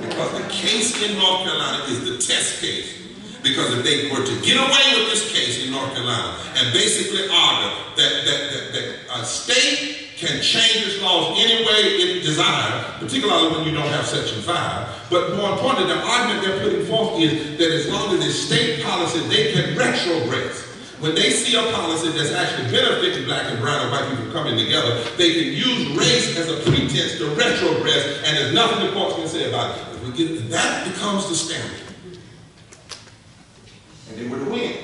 Because the case in North Carolina is the test case. Because if they were to get away with this case in North Carolina and basically argue that a state can change its laws any way it desires, particularly when you don't have Section 5, but more importantly, the argument they're putting forth is that as long as it's state policy, they can retrogress. When they see a policy that's actually benefiting black and brown and white people coming together, they can use race as a pretense to retrogress, and there's nothing the courts can say about it. If we get, that becomes the standard. And they were to win,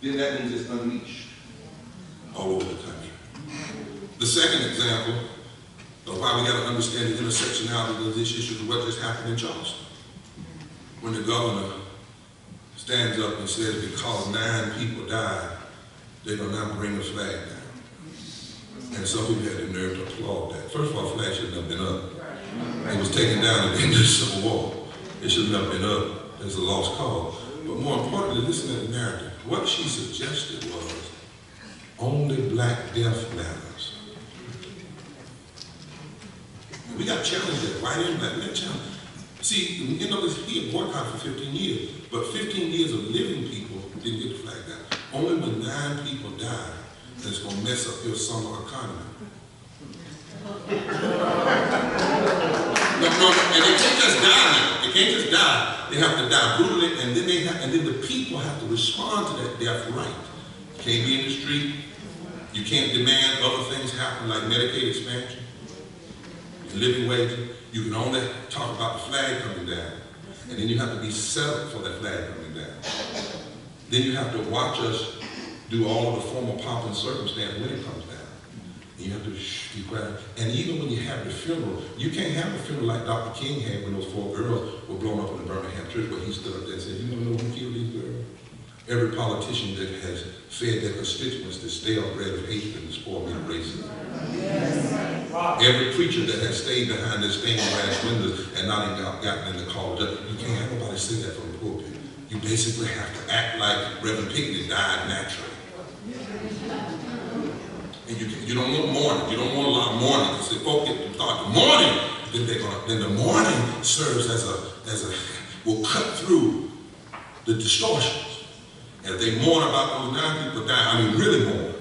then that means it's unleashed all over the country. The second example of why we got to understand the intersectionality of this issue is what just happened in Charleston. When the governor stands up and says because 9 people died, they're going to now bring the flag down. And some people had the nerve to applaud that. First of all, the flag shouldn't have been up. It was taken down at the end of the Civil War. It shouldn't have been up. It's a lost cause. But more importantly, listen to the narrative. What she suggested was only black death matters. We got challenged that. Why didn't black death challenge? See, you know, he had boycotted for 15 years, but 15 years of living people didn't get the flag down. Only when 9 people died, that's going to mess up your summer economy. No, and they can't just die now. They can't just die. They have to die brutally, and then the people have to respond to that death right. You can't be in the street. You can't demand other things happen like Medicaid expansion, living wages. You can only talk about the flag coming down, and then you have to be settled for that flag coming down. Then you have to watch us do all of the formal pomp and circumstance when it comes down. You have to be quiet. And even when you have the funeral, you can't have a funeral like Dr. King had when those 4 girls were blown up in the Birmingham church, where he stood up there and said, you don't know who killed these girls? Every politician that has fed their constituents the stale bread of hatred and spoiled of racism. Yes. Every preacher that has stayed behind their stained glass windows and not even gotten in the call, you can't have nobody say that from the pulpit. You basically have to act like Reverend Pickney died naturally. And you don't want mourning. You don't want a lot of mourning. Because if folks get to start the mourning, then the mourning serves will cut through the distortions. And if they mourn about those 9 people dying, I mean really mourn.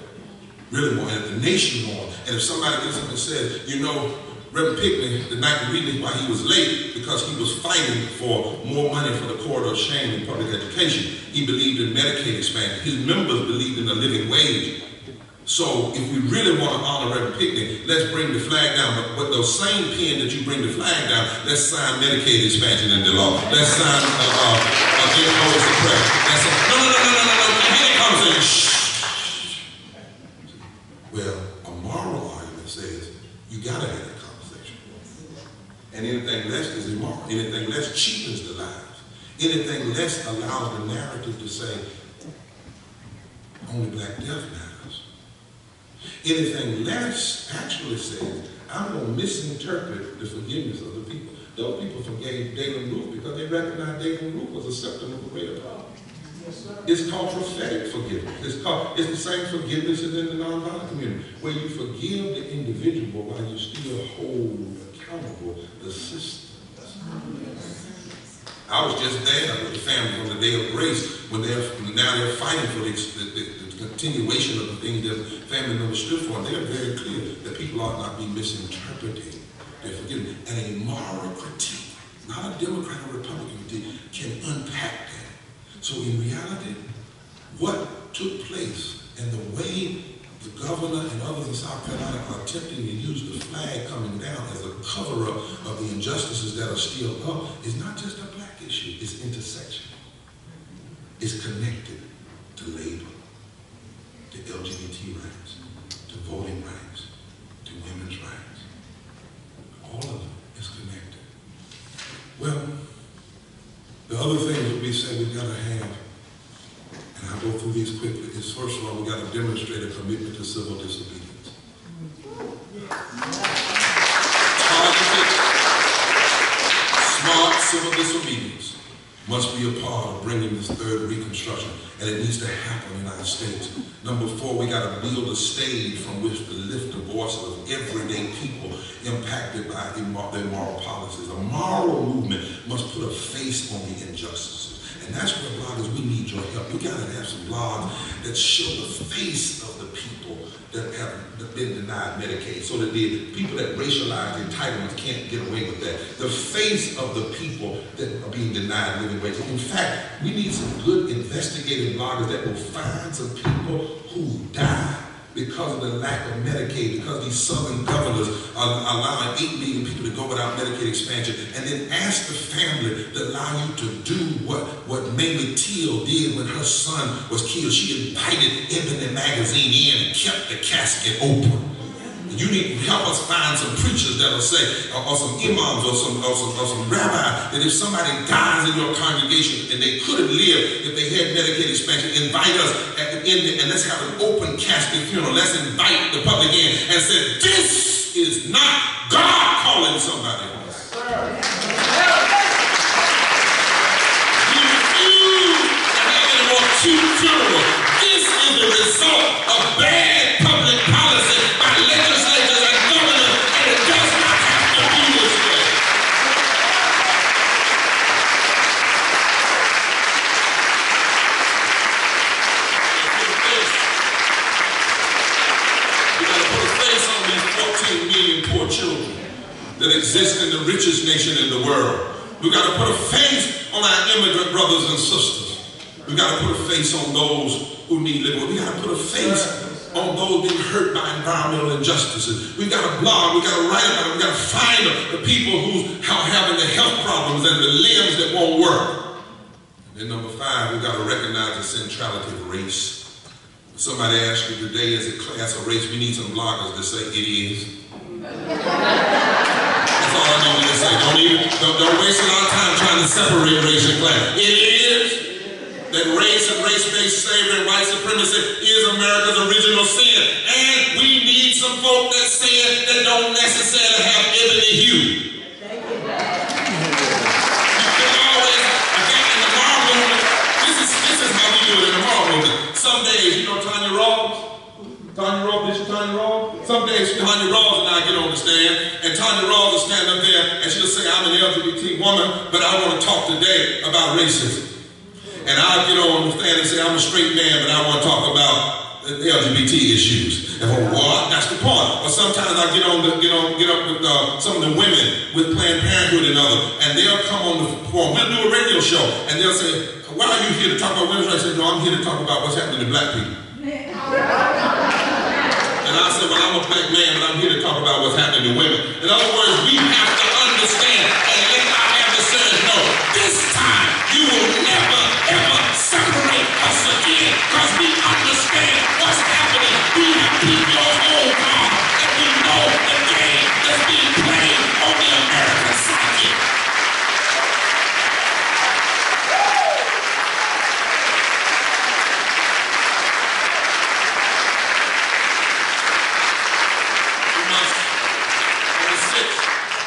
And if the nation mourn, and if somebody gets up and says, you know, Reverend Pickney, the night the reason why he was late, because he was fighting for more money for the corridor of shame in public education. He believed in Medicaid expansion. His members believed in a living wage. So if we really want to honor Reverend Pickney, let's bring the flag down. But with those same pen that you bring the flag down, let's sign Medicaid expansion into law. Let's sign Daily Kos Connects. Let's say, no. Here it comes in. Shh. Well, a moral argument says you gotta have that conversation. And anything less is immoral. Anything less cheapens the lives. Anything less allows the narrative to say only black death matters. Anything less actually says, I'm going to misinterpret the forgiveness of the people. Those people forgave Dalen Roof because they recognized Dalen Roof was a symptom of a greater problem. Yes, it's called prophetic forgiveness. It's the same forgiveness as in the nonviolent community, where you forgive the individual while you still hold accountable the system. I was just there with the family on the Day of Grace when now they're fighting for the continuation of the things that family members stood for. And they're very clear that people ought not be misinterpreting their forgiveness. And a moral critique, not a Democrat or Republican critique, can unpack that. So in reality, what took place and the way the governor and others in South Carolina are attempting to use the flag coming down as a cover-up of the injustices that are still up is not just a black issue, it's intersectional. It's connected to labor, to LGBT rights, to voting rights, to women's rights. All of them is connected. Well, the other things that we say we've got to have, and I'll go through these quickly, is first of all, we've got to demonstrate a commitment to civil disobedience. Targeted, smart civil disobedience must be a part of bringing this third Reconstruction, and it needs to happen in the United States. Number 4, we got to build a stage from which to lift the voices of everyday people impacted by immoral policies. A moral movement must put a face on the injustices. And that's where bloggers, we need your help. We got to have some blogs that show the face of the people that have been denied Medicaid, so that the people that racialized entitlements can't get away with that. The face of the people that are being denied living wages. In fact, we need some good investigative bloggers that will find some people who died because of the lack of Medicaid, because these southern governors are allowing 8 million people to go without Medicaid expansion, and then ask the family to allow you to do what Mamie Till did when her son was killed. She invited Ebony Magazine in and kept the casket open. You need to help us find some preachers that will say, or some imams or some rabbis, that if somebody dies in your congregation and they couldn't live if they had Medicaid expansion, invite us at the end and let's have an open casket funeral. Let's invite the public in and say, this is not God calling somebody else. We refuse to have any more cute funeral. This is the result of bad public policy by legislators and governors, and it does not have to be this way. We got to put a face on these 14 million poor children that exist in the richest nation in the world. We got to put a face on our immigrant brothers and sisters. We got to put a face on those who need living. We got to put a face on those being hurt by environmental injustices. We got to blog, we got to write about it, we got to find the people who are having the health problems and the limbs that won't work. And then number 5, we got to recognize the centrality of race. Somebody asked you today, is it class or race? We need some bloggers that say it is. That's all I need to say. Don't waste a lot of time trying to separate race and class. It is. That race and race-based slavery and white supremacy is America's original sin. And we need some folk that say it that don't necessarily have ebony hue. Thank you. You can always, again, in the moral movement, this is how we do it in the moral movement. Some days, you know Tanya Rawls? Bishop Tanya Rawls? Some days Tanya Rawls and I get on the stand, and Tanya Rawls will stand up there and she'll say, I'm an LGBT woman, but I want to talk today about racism. And I'll get on the stand and say, I'm a straight man, but I want to talk about the LGBT issues. And for what? That's the point. Or sometimes I get up with some of the women with Planned Parenthood and others, and they'll come on the forum. We'll do a radio show, and they'll say, why are you here to talk about women's rights? I say, no, I'm here to talk about what's happening to black people. And I said, well, I'm a black man, but I'm here to talk about what's happening to women. In other words, we have to understand and let our adversaries know, this time you will never, ever separate us again, because we understand what's happening. We have people on own card, and we know the game that's being played on the American psyche.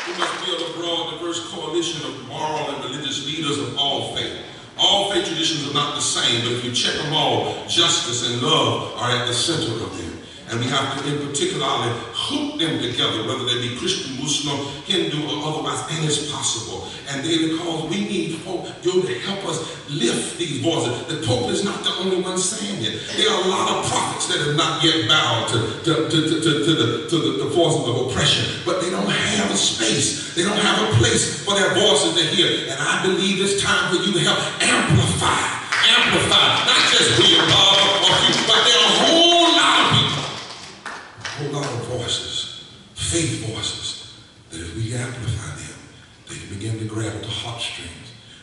We must build a broad, diverse coalition of moral and religious leaders of all faith. All faith traditions are not the same, but if you check them all, justice and love are at the center of them. And we have to, in particular, hook them together, whether they be Christian, Muslim, Hindu, or otherwise, and it's possible. And Daily Kos, we need folk to help us lift these voices. The Pope is not the only one saying it. There are a lot of prophets that have not yet bowed to the forces of oppression, but they don't have a space. They don't have a place for their voices to hear. And I believe it's time for you to help amplify, not just William Barber or you, but there are a whole lot of people amplify them. They can begin to grab at the heartstrings.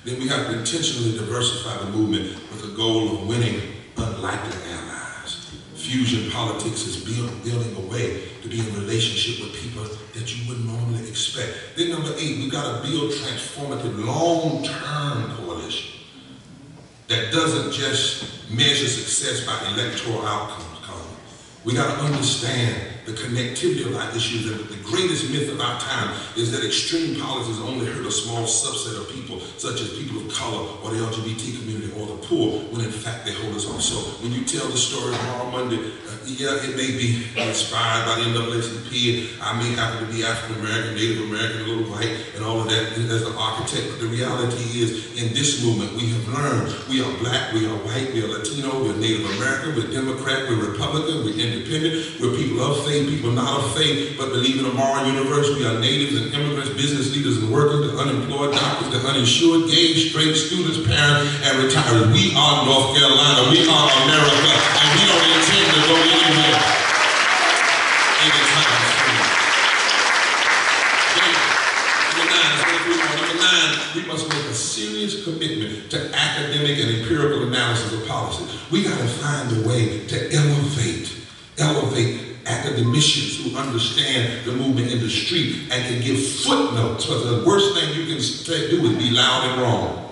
Then we have to intentionally diversify the movement with the goal of winning unlikely allies. Fusion politics is building a way to be in relationship with people that you wouldn't normally expect. Then number 8, we got to build transformative long-term coalition that doesn't just measure success by electoral outcomes. We got to understand the connectivity of our issues, and the greatest myth of our time is that extreme policies only hurt a small subset of people, such as people of color or the LGBT community or the poor, when in fact they hold us on. So when you tell the story tomorrow Monday, yeah, it may be inspired by the NAACP, and I may happen to be African American, Native American, a little white, and all of that as an architect. But the reality is, in this movement, we have learned we are black, we are white, we are Latino, we are Native American, we're Democrat, we're Republican, we're independent, we're people of faith, people not of faith, but believe in a moral universe. We are natives and immigrants, business leaders and workers, the unemployed, doctors, the uninsured, gay, straight, students, parents, and retirees. We are North Carolina. We are America, and we don't intend to go anywhere anytime soon. Number 9, we must make a serious commitment to academic and empirical analysis of policy. We got to find a way to elevate academicians who understand the movement in the street and can give footnotes. But the worst thing you can do is be loud and wrong.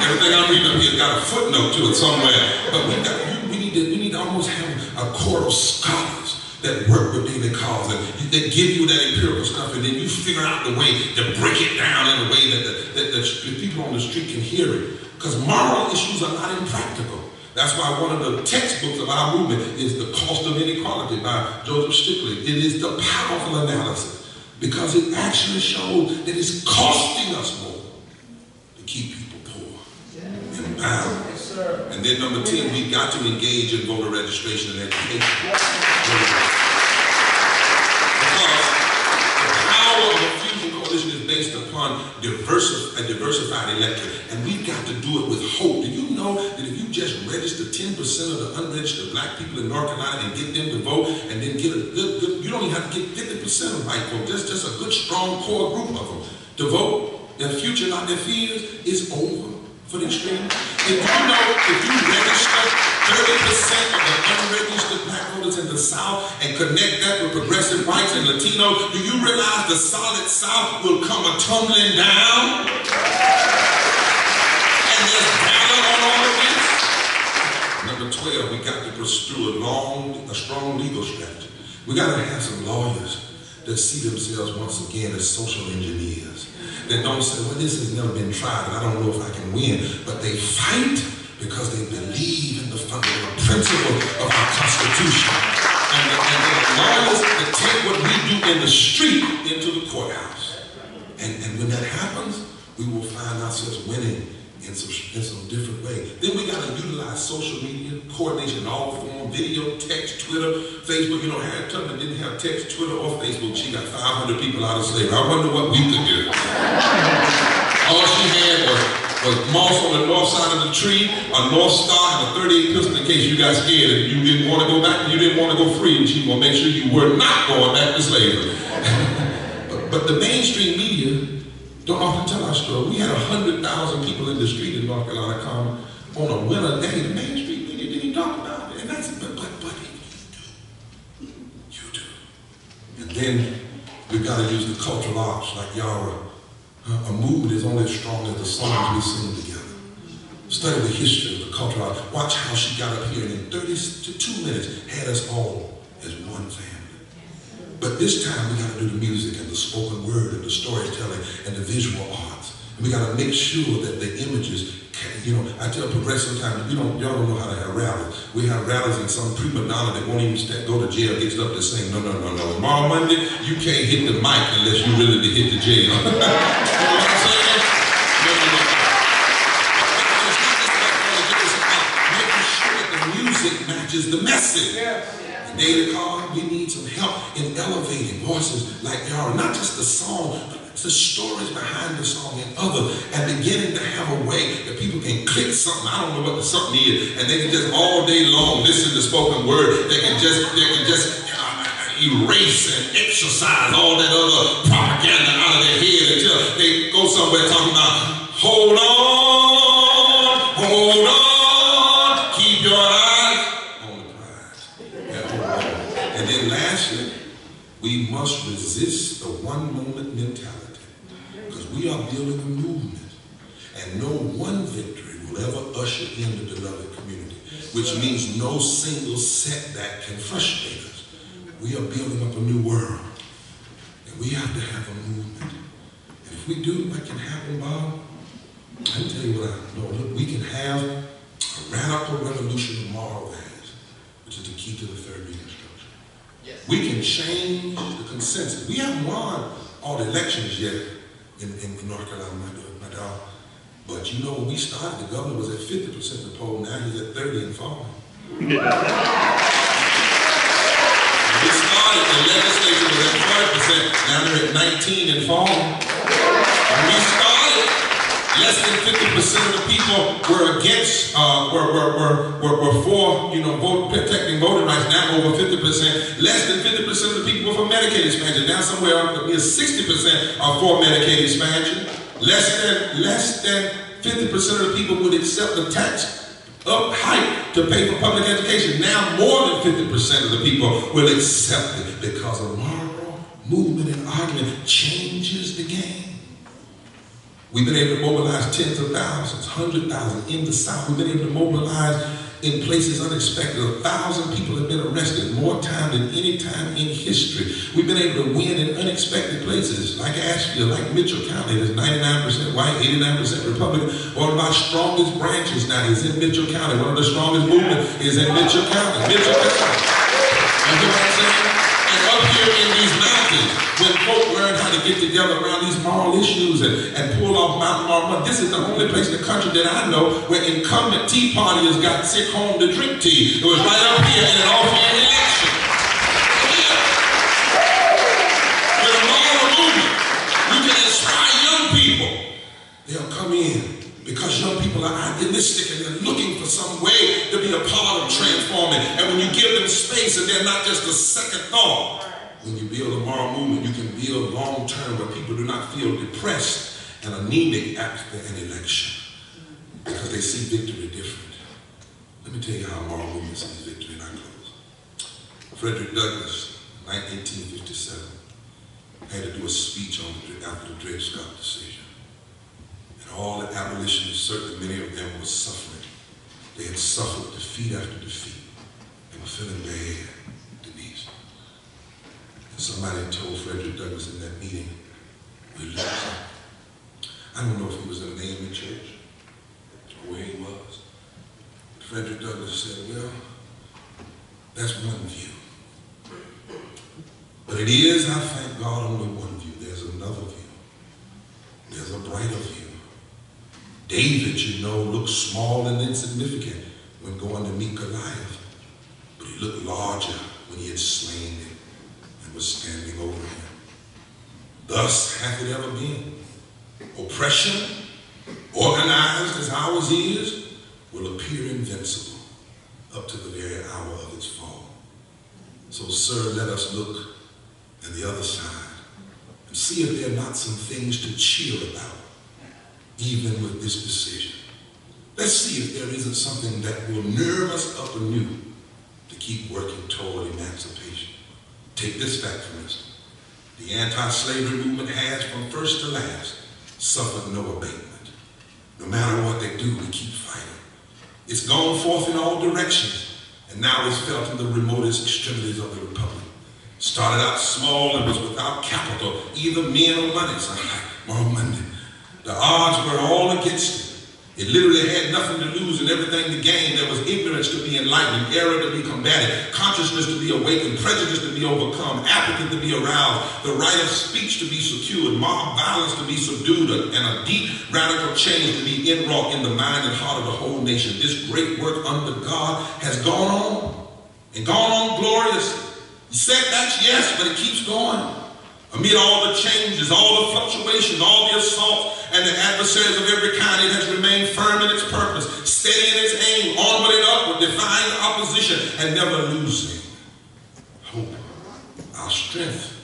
Everything I'm reading up here has got a footnote to it somewhere. But we need to almost have a core of scholars that work with Daily Kos and that give you that empirical stuff, and then you figure out the way to break it down in a way that the people on the street can hear it. Because moral issues are not impractical. That's why one of the textbooks of our movement is The Cost of Inequality by Joseph Stiglitz. It is the powerful analysis because it actually shows that it's costing us more to keep people poor and bound. Yes, and then number 10, we've got to engage in voter registration and education. Because the power of a fusion coalition is based upon a diversified electorate, and we've got to do it with hope. Do you know that if you just register 10% of the unregistered black people in North Carolina and get them to vote, and then get a good you don't even have to get 50% of white folks, just a good, strong core group of them to vote, their future, not their fears, is over for the extreme. If you register 30% of the unregistered black voters in the South and connect that with progressive whites and Latinos, do you realize the solid South will come tumbling down? And there's battle on all of this. Number 12, we got to pursue a strong legal strategy. We got to have some lawyers that see themselves once again as social engineers. That don't say, well, this has never been tried, and I don't know if I can win. But they fight because they believe in the fundamental principle of our Constitution. And the lawyers that take what we do in the street into the courthouse. And when that happens, we will find ourselves winning in some different ways. Then we got to utilize social media, coordination in all forms, video, text, Twitter, Facebook. You know, Harriet Tubman didn't have text, Twitter, or Facebook. She got 500 people out of slavery. I wonder what we could do. All she had was moss on the north side of the tree, a North Star, and a 38 pistol in case you got scared and you didn't want to go back, you didn't want to go free, and she will make sure you were not going back to slavery. but the mainstream media don't often tell our story. We had 100,000 people in the street in North Carolina on a winter day. The mainstream media didn't talk about it. And that's but you do. And then we've got to use the cultural arts like Yara. A movement is only as strong as the songs we sing together. Study the history of the cultural arts. Watch how she got up here and in 32 minutes had us all as one family. But this time we got to do the music and the spoken word and the storytelling and the visual arts. And we got to make sure that the images, I tell progressive sometimes, y'all don't know how to have rallies. We have rallies and some prima donna that won't even go to jail gets up to saying, no. Tomorrow Monday, you can't hit the mic unless you're ready to hit the jail. You know what I'm saying? No. Making sure that the music matches the message. Yes. Daily Kos, we need some help in elevating voices like y'all, not just the song, but the stories behind the song and beginning to have a way that people can click something. I don't know what the something is, and they can just all day long listen to spoken word. They can just erase and exercise all that other propaganda out of their head until they go somewhere talking about, hold on, keep your eyes on the prize. And then lastly, we must resist the one moment mentality, because we are building a movement, and no one victory will ever usher in the beloved community, which means no single setback can frustrate us. We are building up a new world, and we have to have a movement. And if we do, what can happen, Bob? I can tell you what I know. Look, we can have a radical revolution of moral values, which is the key to the third reconstruction. Yes. We can change the consensus. We haven't won all the elections yet in North Carolina, my dog. But you know, when we started, the governor was at 50% of the poll. Now he's at 30 and falling. We started, the legislature was at 40%. Now they're at 19 and falling. When we started, less than 50% of the people were against, were for, protecting voting rights. Now over 50%. Less than 50% of the people were for Medicaid expansion. Now somewhere near 60% are for Medicaid expansion. Less than 50% of the people would accept the tax up hike to pay for public education. Now more than 50% of the people will accept it, because a moral movement and argument changes the game. We've been able to mobilize tens of thousands, 100,000 in the South. We've been able to mobilize in places unexpected. 1,000 people have been arrested, more time than any time in history. We've been able to win in unexpected places, like Asheville, like Mitchell County. There's 99% white, 89% Republican. One of our strongest branches now is in Mitchell County. One of the strongest movements is in Mitchell County. Mitchell County. You know what I'm saying? And up here in these mountains, when folk learn how to get together around these moral issues and pull off mountain money, this is the only place in the country that I know where incumbent tea partiers got sick home to drink tea. It was right up here in an off-year election. Yeah. With a moral movement, we can inspire young people. They'll come in because young people are idealistic and they're looking for some way to be a part of transforming. And when you give them space and they're not just a second thought, when you build a moral movement, you can build long-term where people do not feel depressed and anemic after an election, because they see victory different. Let me tell you how a moral movement sees victory, and I close. Frederick Douglass, 1857, had to do a speech after the Dred Scott decision. And all the abolitionists, certainly many of them, were suffering. They had suffered defeat after defeat. They were feeling bad. Somebody told Frederick Douglass in that meeting, we lose him. I don't know if he was in the name of the church or where he was. But Frederick Douglass said, well, that's one view. But it is, I thank God, only one view. There's another view. There's a brighter view. David, you know, looked small and insignificant when going to meet Goliath. But he looked larger when he had slain him. Was standing over him. Thus hath it ever been. Oppression, organized as ours is, will appear invincible up to the very hour of its fall. So, sir, let us look at the other side and see if there are not some things to cheer about, even with this decision. Let's see if there isn't something that will nerve us up anew to keep working toward emancipation. Take this fact, for instance. The anti-slavery movement has, from first to last, suffered no abatement. No matter what they do, we keep fighting. It's gone forth in all directions, and now it's felt in the remotest extremities of the Republic. Started out small and was without capital, either men or money. So, Moral Monday. The odds were all against it. It literally had nothing to lose and everything to gain. There was ignorance to be enlightened, error to be combated, consciousness to be awakened, prejudice to be overcome, apathy to be aroused, the right of speech to be secured, mob violence to be subdued, and a deep radical change to be inwrought in the mind and heart of the whole nation. This great work under God has gone on, and gone on gloriously. Setbacks, yes, but it keeps going. Amid all the changes, all the fluctuations, all the assaults, and the adversaries of every kind, it has remained firm in its purpose, steady in its aim, onward and upward, defying opposition, and never losing hope. our strength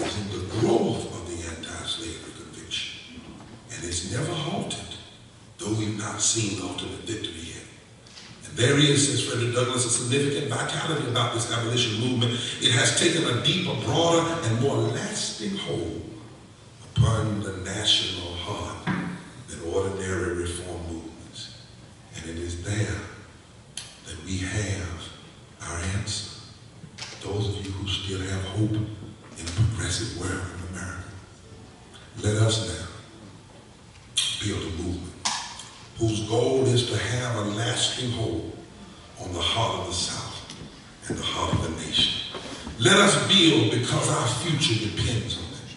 is in the growth of the anti-slavery conviction. And it's never halted, though we've not seen the ultimate victory yet. And there is, says Frederick Douglass, a significant vitality about this abolition movement. It has taken a deeper, broader, and more lasting hold upon the national heart than ordinary reform movements. And it is there that we have our answer. Those of you who still have hope in a progressive world in America, let us now build a movement whose goal is to have a lasting hold on the heart of the South and the heart of the nation. Let us build because our future depends on it.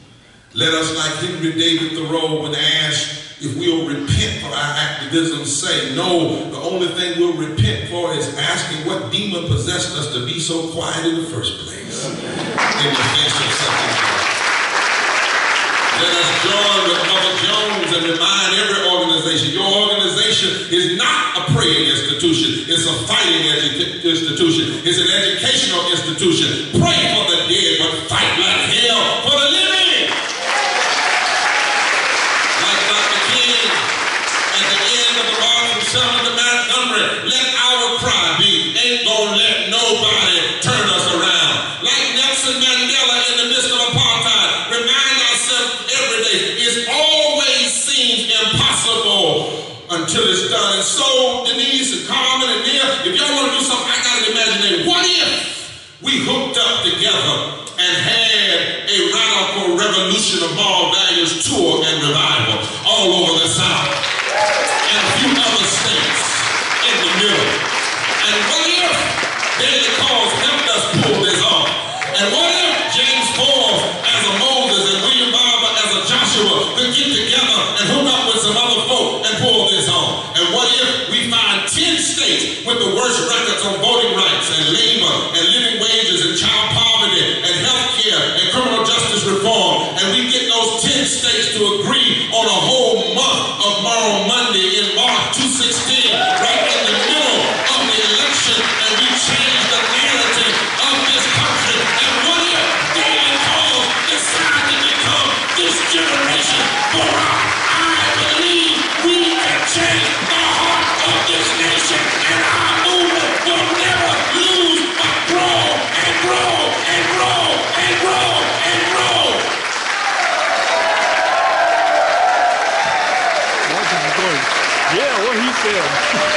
Let us, like Henry David Thoreau, when asked if we'll repent for our activism, say, no, the only thing we'll repent for is asking what demon possessed us to be so quiet in the first place in the face of something else. Let us join with Mother Jones and remind every organization, your organization is not a praying institution, it's a fighting institution, it's an educational institution. Pray for the dead, but fight like hell for the living. Let our cry be, ain't gonna let nobody turn us around. Like Nelson Mandela in the midst of apartheid, remind ourselves every day, it always seems impossible until it's done. And so, Denise and Carmen and Nia, if y'all want to do something, I got an imagination. What if we hooked up together and had a radical revolution of moral values tour and revival all over the South and a few other states in the middle? And what if Daily Kos helped us pull this off? And what if James Forbes as a Moses and William Barber as a Joshua could get together and hook up with some other folk and pull this off? And what if we find 10 states with the worst records on voting rights and labor and living wages and child poverty and health care and criminal justice reform, and we get those 10 states to agree on a whole month of Moral Monday in March 2016, right in the middle of the election, and we change the narrative of this country? And what if Daily Kos decide to become this generation for I believe we can change the heart of this nation, and our movement will never lose but grow and grow and grow and grow and grow. Yeah, what he said.